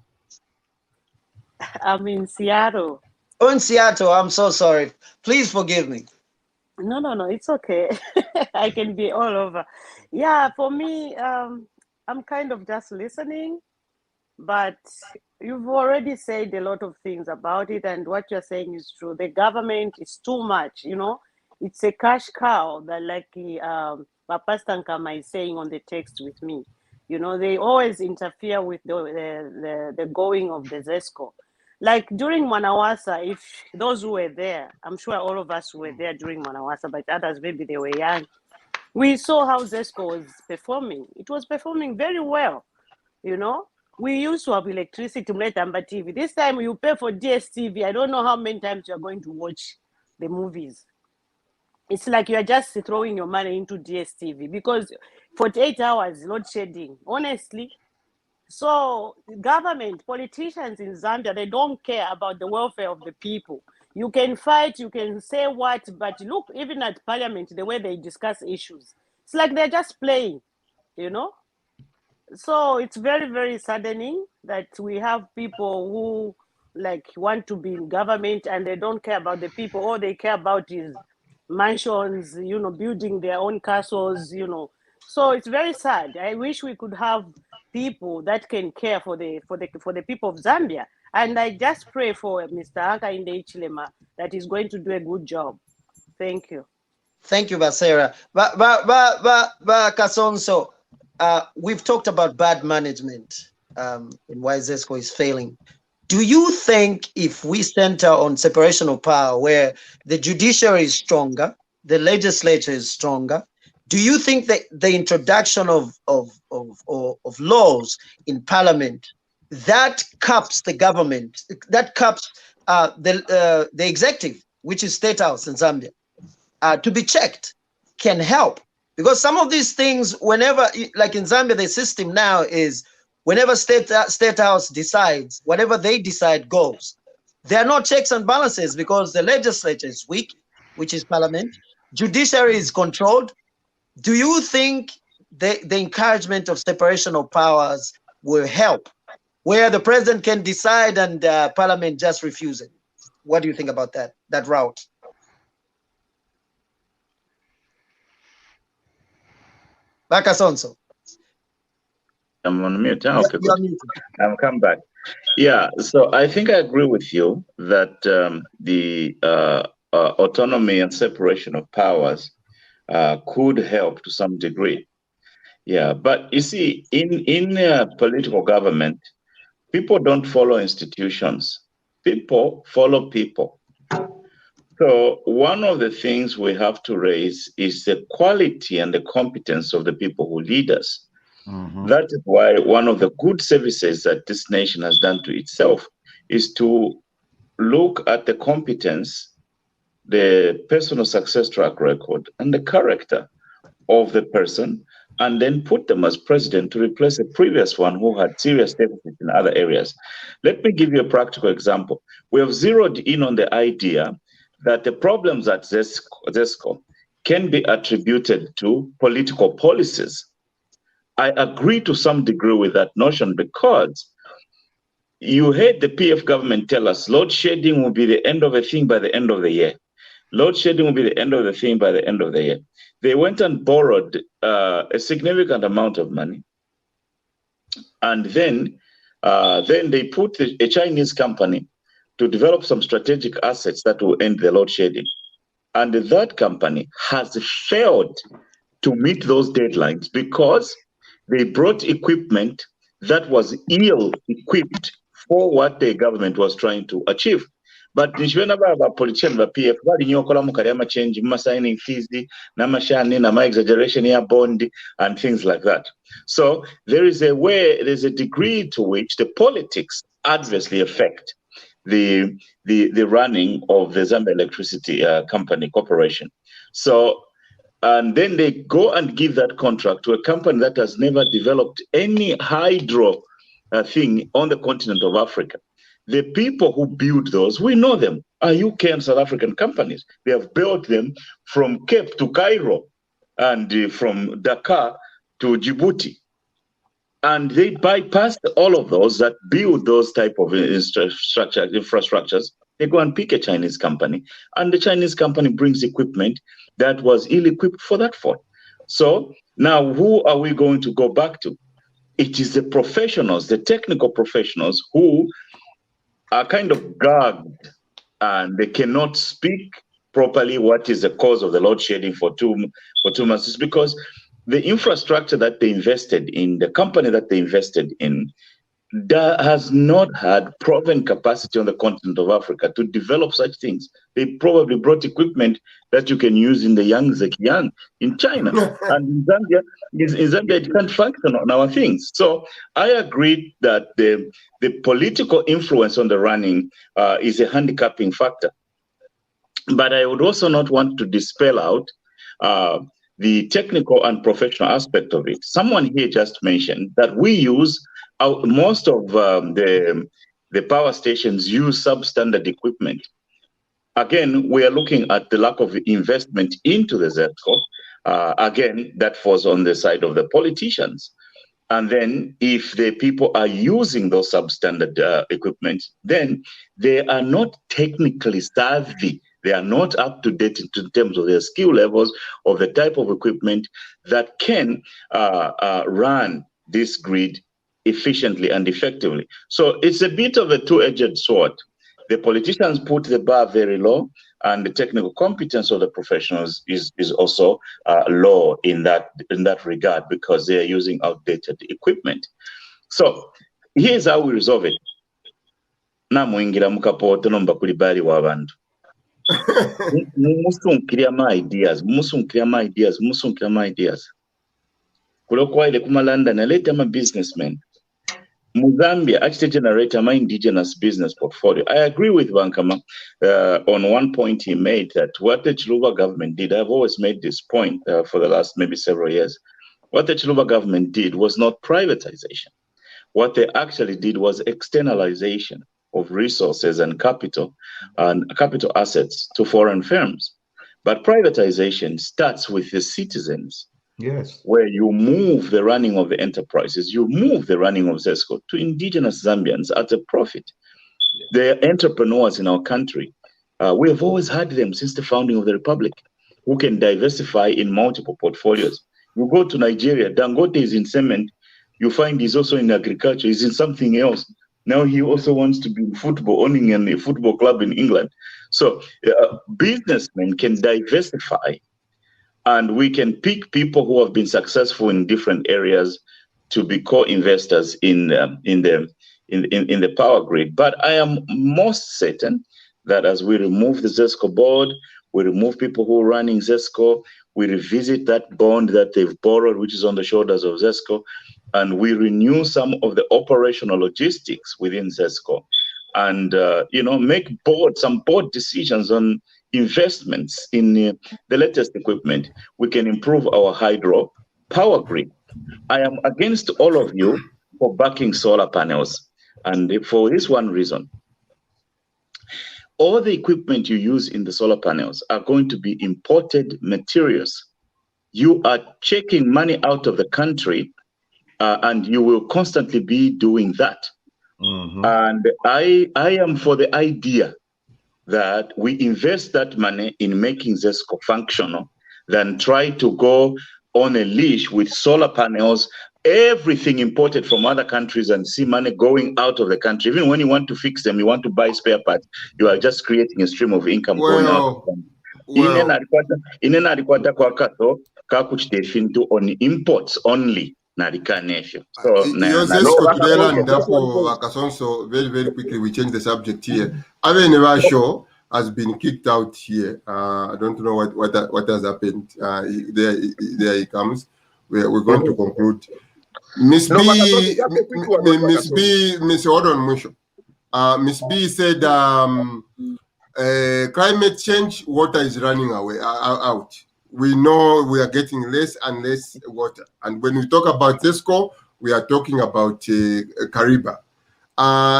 I'm in Seattle. Untitled, I'm so sorry. Please forgive me. No, it's okay. I can be all over. Yeah, for me, I'm kind of just listening, but you've already said a lot of things about it, and what you're saying is true. The government is too much, it's a cash cow that, like Pastor Nkama is saying on the text with me. They always interfere with the going of the ZESCO. Like during Manawasa, if those who were there, I'm sure all of us were there during Manawasa, but others maybe they were young. We saw how ZESCO was performing. It was performing very well, We used to have electricity, Mletamba TV. This time you pay for DSTV. I don't know how many times you're going to watch the movies. It's like you're just throwing your money into DSTV because 48 hours load shedding, honestly. So government, politicians in Zambia, they don't care about the welfare of the people. You can fight, you can say what, but look, even at parliament, the way they discuss issues, it's like they're just playing, So it's very, very saddening that we have people who want to be in government and they don't care about the people. All they care about is mansions, building their own castles, So it's very sad. I wish we could have people that can care for the people of Zambia. And I just pray for Mr. Hakainde Hichilema that he's going to do a good job. Thank you. Thank you, Basera. Kasonso, we've talked about bad management and why ZESCO is failing. Do you think if we center on separation of power, where the judiciary is stronger, the legislature is stronger, do you think that the introduction of laws in parliament that caps the government, that caps the executive, which is State House in Zambia, to be checked, can help? Because some of these things, whenever, like in Zambia, the system now is whenever State House decides, whatever they decide goes. There are no checks and balances because the legislature is weak, which is parliament. Judiciary is controlled. Do you think the encouragement of separation of powers will help, where the president can decide and parliament just refuse it? What do you think about that route? Bakasonso. I'm on mute. Okay, good. I'll come back. Yeah, so I think I agree with you that the autonomy and separation of powers could help to some degree. Yeah, but you see, in political government, people don't follow institutions. People follow people. So one of the things we have to raise is the quality and the competence of the people who lead us. Mm-hmm. That is why one of the good services that this nation has done to itself is to look at the competence, the personal success track record, and the character of the person, and then put them as president to replace a previous one who had serious deficits in other areas. Let me give you a practical example. We have zeroed in on the idea that the problems at ZESCO can be attributed to political policies. I agree to some degree with that notion because you heard the PF government tell us load shedding will be the end of a thing by the end of the year. Load shedding will be the end of the thing by the end of the year. They went and borrowed a significant amount of money. And then they put a Chinese company to develop some strategic assets that will end the load shedding. And that company has failed to meet those deadlines because they brought equipment that was ill-equipped for what the government was trying to achieve. But nishwena politician ba PF bali nyokola mukali ama change ma signing fees na mashani na ma exaggeration ya bond and things like that. So there's a degree to which the politics adversely affect the running of the Zambia Electricity Company Corporation. So, and then they go and give that contract to a company that has never developed any hydro thing on the continent of Africa. The people who build those, we know them, are UK and South African companies. They have built them from Cape to Cairo and from Dakar to Djibouti. And they bypassed all of those that build those type of infrastructures They go and pick a Chinese company, and the Chinese company brings equipment that was ill-equipped for that fort. So now who are we going to go back to? It is the professionals, the technical professionals, who are kind of gagged and they cannot speak properly what is the cause of the load shedding for two months. It's because the infrastructure that they invested in, the company that they invested in, that has not had proven capacity on the continent of Africa to develop such things. They probably brought equipment that you can use in the Yangtze in China. And in Zambia, it can't function on our things. So I agree that the political influence on the running is a handicapping factor. But I would also not want to dispel out the technical and professional aspect of it. Someone here just mentioned that we use most of the power stations use substandard equipment. Again, we are looking at the lack of investment into the ZESCO. Again, that falls on the side of the politicians. And then if the people are using those substandard equipment, then they are not technically savvy. They are not up to date in terms of their skill levels of the type of equipment that can run this grid efficiently and effectively. So it's a bit of a two-edged sword. The politicians put the bar very low, and the technical competence of the professionals is also low in that regard, because they are using outdated equipment. So here's how we resolve it. Namuingira mukapoto nomba kuli bali wa bantu. Mumusunkirya ideas. Kulokwa ile kuma London aleta ma businessmen. Zambia actually generate a indigenous business portfolio. I agree with Bankama on one point he made, that what the Chiluba government did, I've always made this point for the last maybe several years. What the Chiluba government did was not privatization. What they actually did was externalization of resources and capital assets to foreign firms. But privatization starts with the citizens. Yes. Where you move the running of the enterprises, you move the running of ZESCO to indigenous Zambians at a profit. The entrepreneurs in our country, we have always had them since the founding of the Republic, who can diversify in multiple portfolios. You go to Nigeria, Dangote is in cement, you find he's also in agriculture, he's in something else. Now he also wants to be in football, owning a football club in England. So businessmen can diversify, and we can pick people who have been successful in different areas to be co-investors in the power grid. But I am most certain that as we remove the ZESCO board, we remove people who are running ZESCO, we revisit that bond that they've borrowed, which is on the shoulders of ZESCO, and we renew some of the operational logistics within ZESCO, and make some board decisions on investments in the latest equipment. We can improve our hydro power grid. I am against all of you for backing solar panels, and for this one reason. All the equipment you use in the solar panels are going to be imported materials. You are checking money out of the country, and you will constantly be doing that. Mm-hmm. And I am for the idea that we invest that money in making ZESCO functional than try to go on a leash with solar panels, everything imported from other countries, and see money going out of the country. Even when you want to fix them, you want to buy spare parts, you are just creating a stream of income going out. On imports only. So very, very quickly, we change the subject here. Ave show has been kicked out here. I don't know what has happened. There he comes. We're going to conclude. Miss B, hold on, Musho. Miss B said climate change, water is running away out. We know we are getting less and less water. And when we talk about ZESCO, we are talking about Kariba.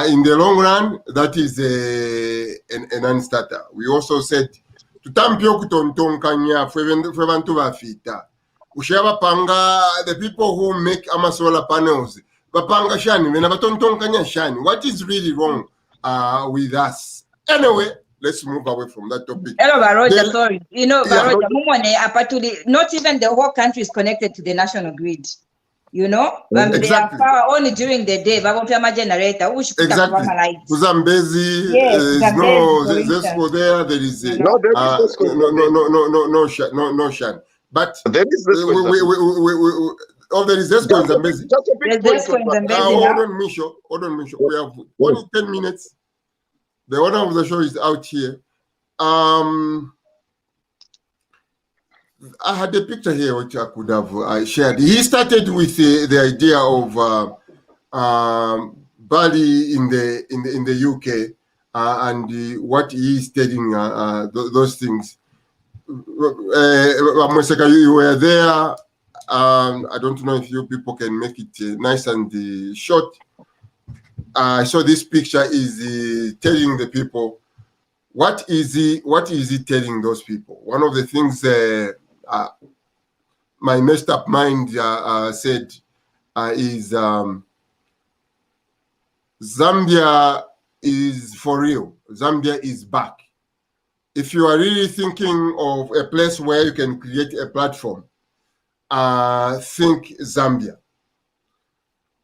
In the long run, that is a non-starter. We also said, the people who make solar panels, what is really wrong with us? Anyway, let's move away from that topic. Hello, Baroja, Then- sorry. You know, Yeah. Baroja, Mumone, apatuli, not even the whole country is connected to the national grid. You know, they Exactly. are power only during the day. Babopema generator, which Exactly. Zambezi, Yes, there is Zambezi, for there's instance. there. There is You No, know? there is no shan. But there is this there is Zesco in Zambezi. just a big There's point Zesco in of- Zambezi. Hold on, Misho. We have only 10 minutes. The owner of the show is out here. I had a picture here which I could have shared. He started with the idea of Bali in the UK and what he is telling those things. Mweseka, you were there. I don't know if you people can make it nice and short. So this picture is telling the people what is he telling those people. One of the things my messed up mind said is Zambia is for real. Zambia is back. If you are really thinking of a place where you can create a platform, think Zambia.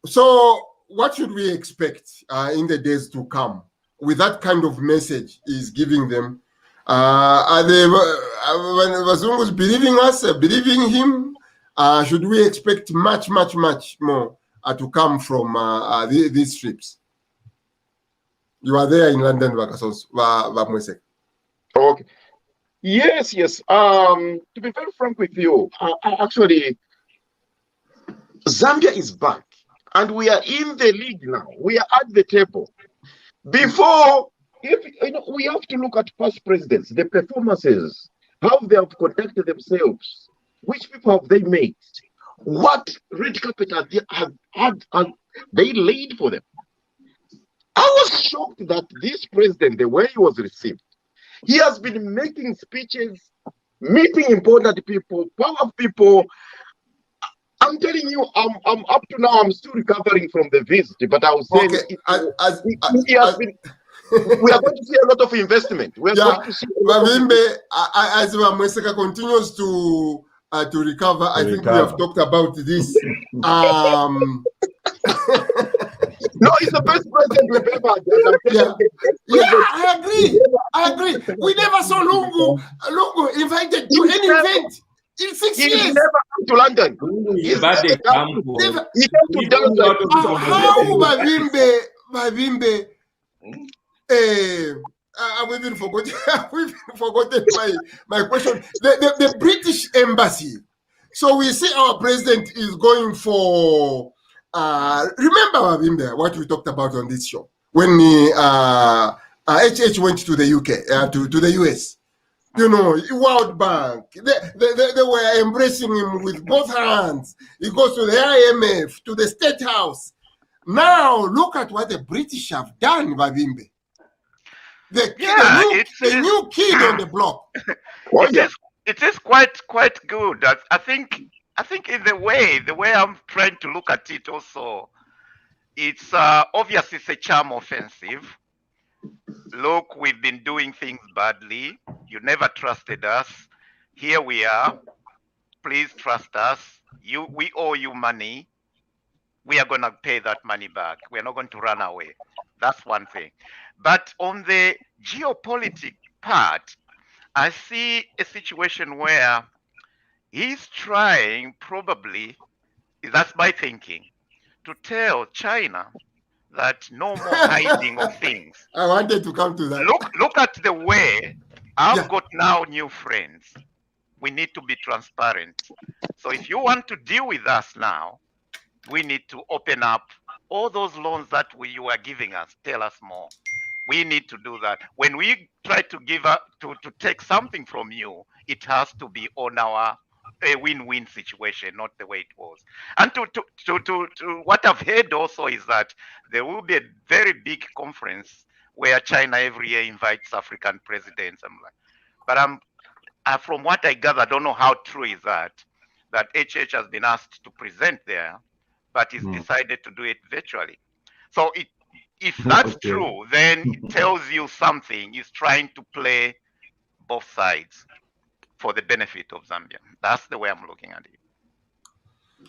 So what should we expect in the days to come with that kind of message he's giving them? Are they, when Wazungus believing us, believing him? Should we expect much more to come from these trips? You are there in London, Vakasos, Vamwesek. Okay. Yes. To be very frank with you, actually, Zambia is back, and we are in the league now. We are at the table. Before, we have to look at past presidents, the performances, how they have conducted themselves, which people have they made, what red carpet have they laid for them. I was shocked that this president, the way he was received, he has been making speeches, meeting important people, powerful people. I'm telling you, I'm up to now. I'm still recovering from the visit, but I was saying he has been. We are going to see a lot of investment. We are going to see. Mavimbe, as Mweseka continues to recover, I think we have talked about this. No, he's the best president we've ever had. I agree. We never saw Lungu invited to any event in 6 years. He's never come to London. He's never come. He came to Dublin. How Mavimbe? I've even forgotten my question. The British embassy. So we see our president is going for. Remember, Mavimbe, what we talked about on this show when HH went to the UK, to the US. You know, World Bank. They were embracing him with both hands. He goes to the IMF, to the State House. Now look at what the British have done, Mavimbe. The new kid on the block. It is quite good. I think in the way I'm trying to look at it also, it's obviously it's a charm offensive. Look, we've been doing things badly. You never trusted us. Here we are. Please trust us. We owe you money. We are going to pay that money back. We're not going to run away. That's one thing. But on the geopolitical part, I see a situation where he's trying, probably, that's my thinking, to tell China that no more hiding of things. I wanted to come to that. Look at the way I've got now new friends. We need to be transparent. So if you want to deal with us now, we need to open up all those loans that you are giving us. Tell us more. We need to do that. When we try to give up to take something from you, it has to be on our a win-win situation, not the way it was. And to what I've heard also is that there will be a very big conference where China every year invites African presidents. But from what I gather, I don't know how true is that HH has been asked to present there, but he's decided to do it virtually. So if that's Okay. true, then it tells you something. He's trying to play both sides for the benefit of Zambia. That's the way I'm looking at it.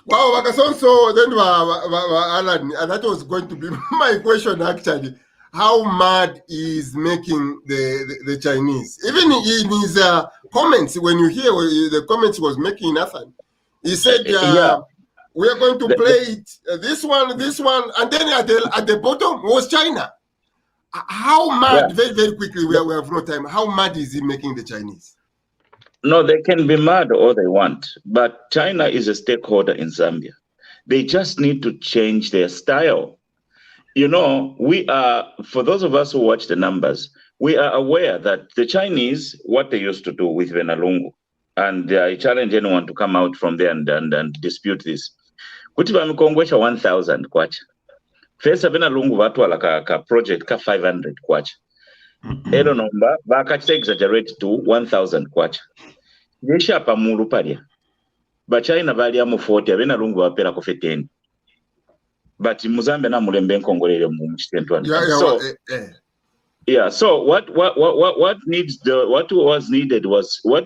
Wow, Wakasonso, then Alan, and that was going to be my question actually. How mad is making the Chinese? Even in his comments, when you hear the comments he was making, Nathan, he said, Yeah. we are going to play it, this one, and then at the bottom was China. How mad, very, very quickly, we have no time, how mad is he making the Chinese? No, they can be mad all they want, but China is a stakeholder in Zambia. They just need to change their style. You know, we are, for those of us who watch the numbers, we are aware that the Chinese, what they used to do with Venalungu, and I challenge anyone to come out from there and dispute this. Kuti vamikongwesha 1,000 kwacha. First Venalungu vatwala ka project ka 500 kwacha. Ero nomba vakachita exaggerate to 1,000 kwacha. Yesha pa mulu palia. Bachina valia mu 40 Venalungu vapera ko 10. But Muzambe na mulembe nkongolele mu mchitentwana. So what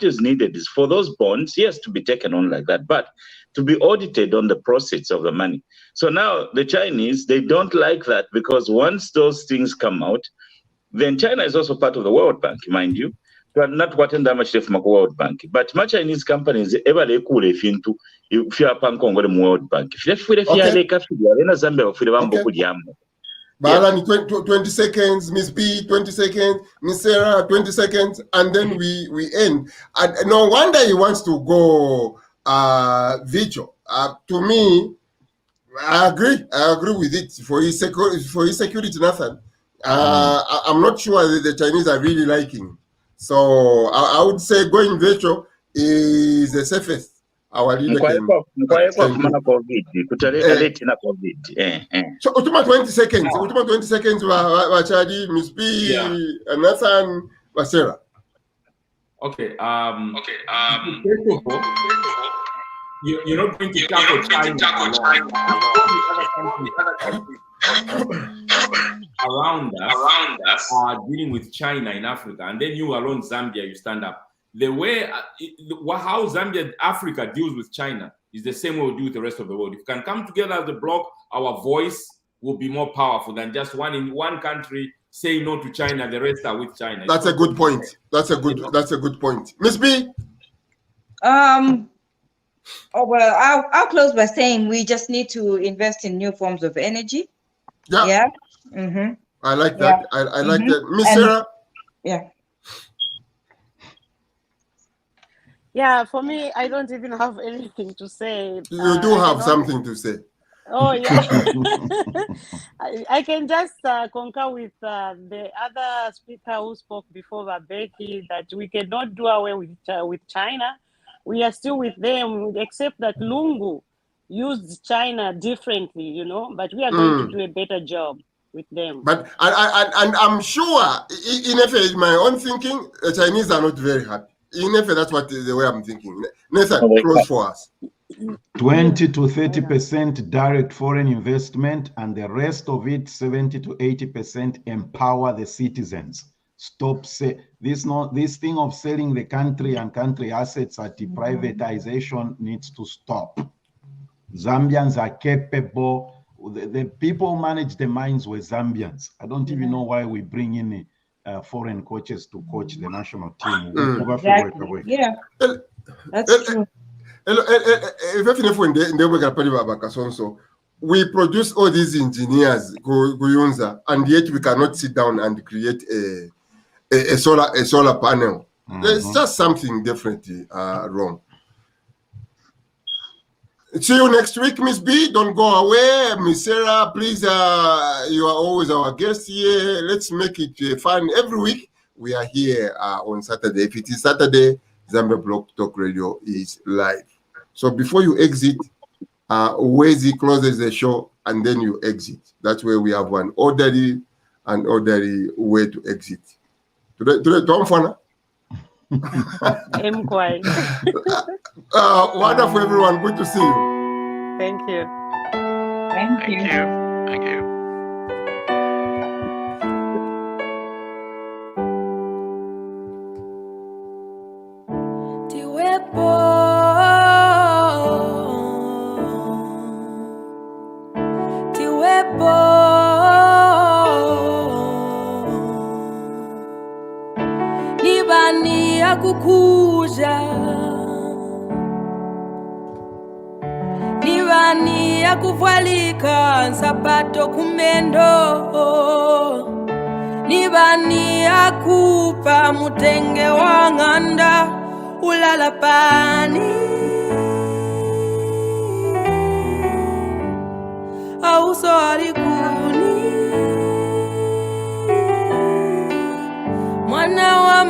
is needed is for those bonds, yes, to be taken on like that, but to be audited on the proceeds of the money. So now the Chinese, they don't like that, because once those things come out, then China is also part of the World Bank, mind you. Not what in much from World Bank, but my Chinese companies ever they cool if into if you are Pankong World Bank. If you Zambia, Balan, 20 seconds, Miss B, 20 seconds, Miss Sarah, 20 seconds, and then we end. And no wonder he wants to go virtual. To me, I agree with it. For his security, Nathan. I'm not sure that the Chinese are really liking. So I would say going virtual is the safest. Our leader can. So, ultima 20 seconds. Ultima 20 seconds. Wachadi, Miss B, Nathan, Basera. Okay. You're not going to tackle China around us are dealing with China in Africa, and then you alone, Zambia, you stand up. The way how Zambia, Africa deals with China is the same way we do with the rest of the world. If we can come together as a bloc, our voice will be more powerful than just one country saying no to China. The rest are with China. That's a good point. That's a good point. Miss B. I'll close by saying we just need to invest in new forms of energy. Yeah. Mm-hmm. I like that. Yeah. I like that. Miss Sarah? Yeah. Yeah, for me, I don't even have anything to say. You do have something to say. Oh, yeah. I can just concur with the other speaker who spoke before, Becky, that we cannot do away with China. We are still with them, except that Lungu used China differently, you know, but we are going to do a better job with them. But I'm sure, in my own thinking, the Chinese are not very happy. That's what the way I'm thinking. Nathan, close for us. 20 to 30% direct foreign investment, and the rest of it, 70 to 80%, empower the citizens. Stop this thing of selling the country and country assets at the privatization needs to stop. Zambians are capable. The people who manage the mines were Zambians. I don't even know why we bring in foreign coaches to coach the national team. Exactly. Yeah, that's true. We produce all these engineers, and yet we cannot sit down and create a solar panel. There's just something definitely wrong. See you next week, Miss B. Don't go away. Miss Sarah, please, you are always our guest here. Let's make it fun. Every week, we are here on Saturday. If it is Saturday, Zambia Block Talk Radio is live. So before you exit, Wezi closes the show, and then you exit. That's where we have one orderly way to exit. Wonderful, everyone. Good to see you. Thank you. Thank you. Thank you. Nibani akukuja, nibani akuvalika sapato kumendo, nibani akupa mutenge wa ng'anda ulala pani, auso alikuni mwana wa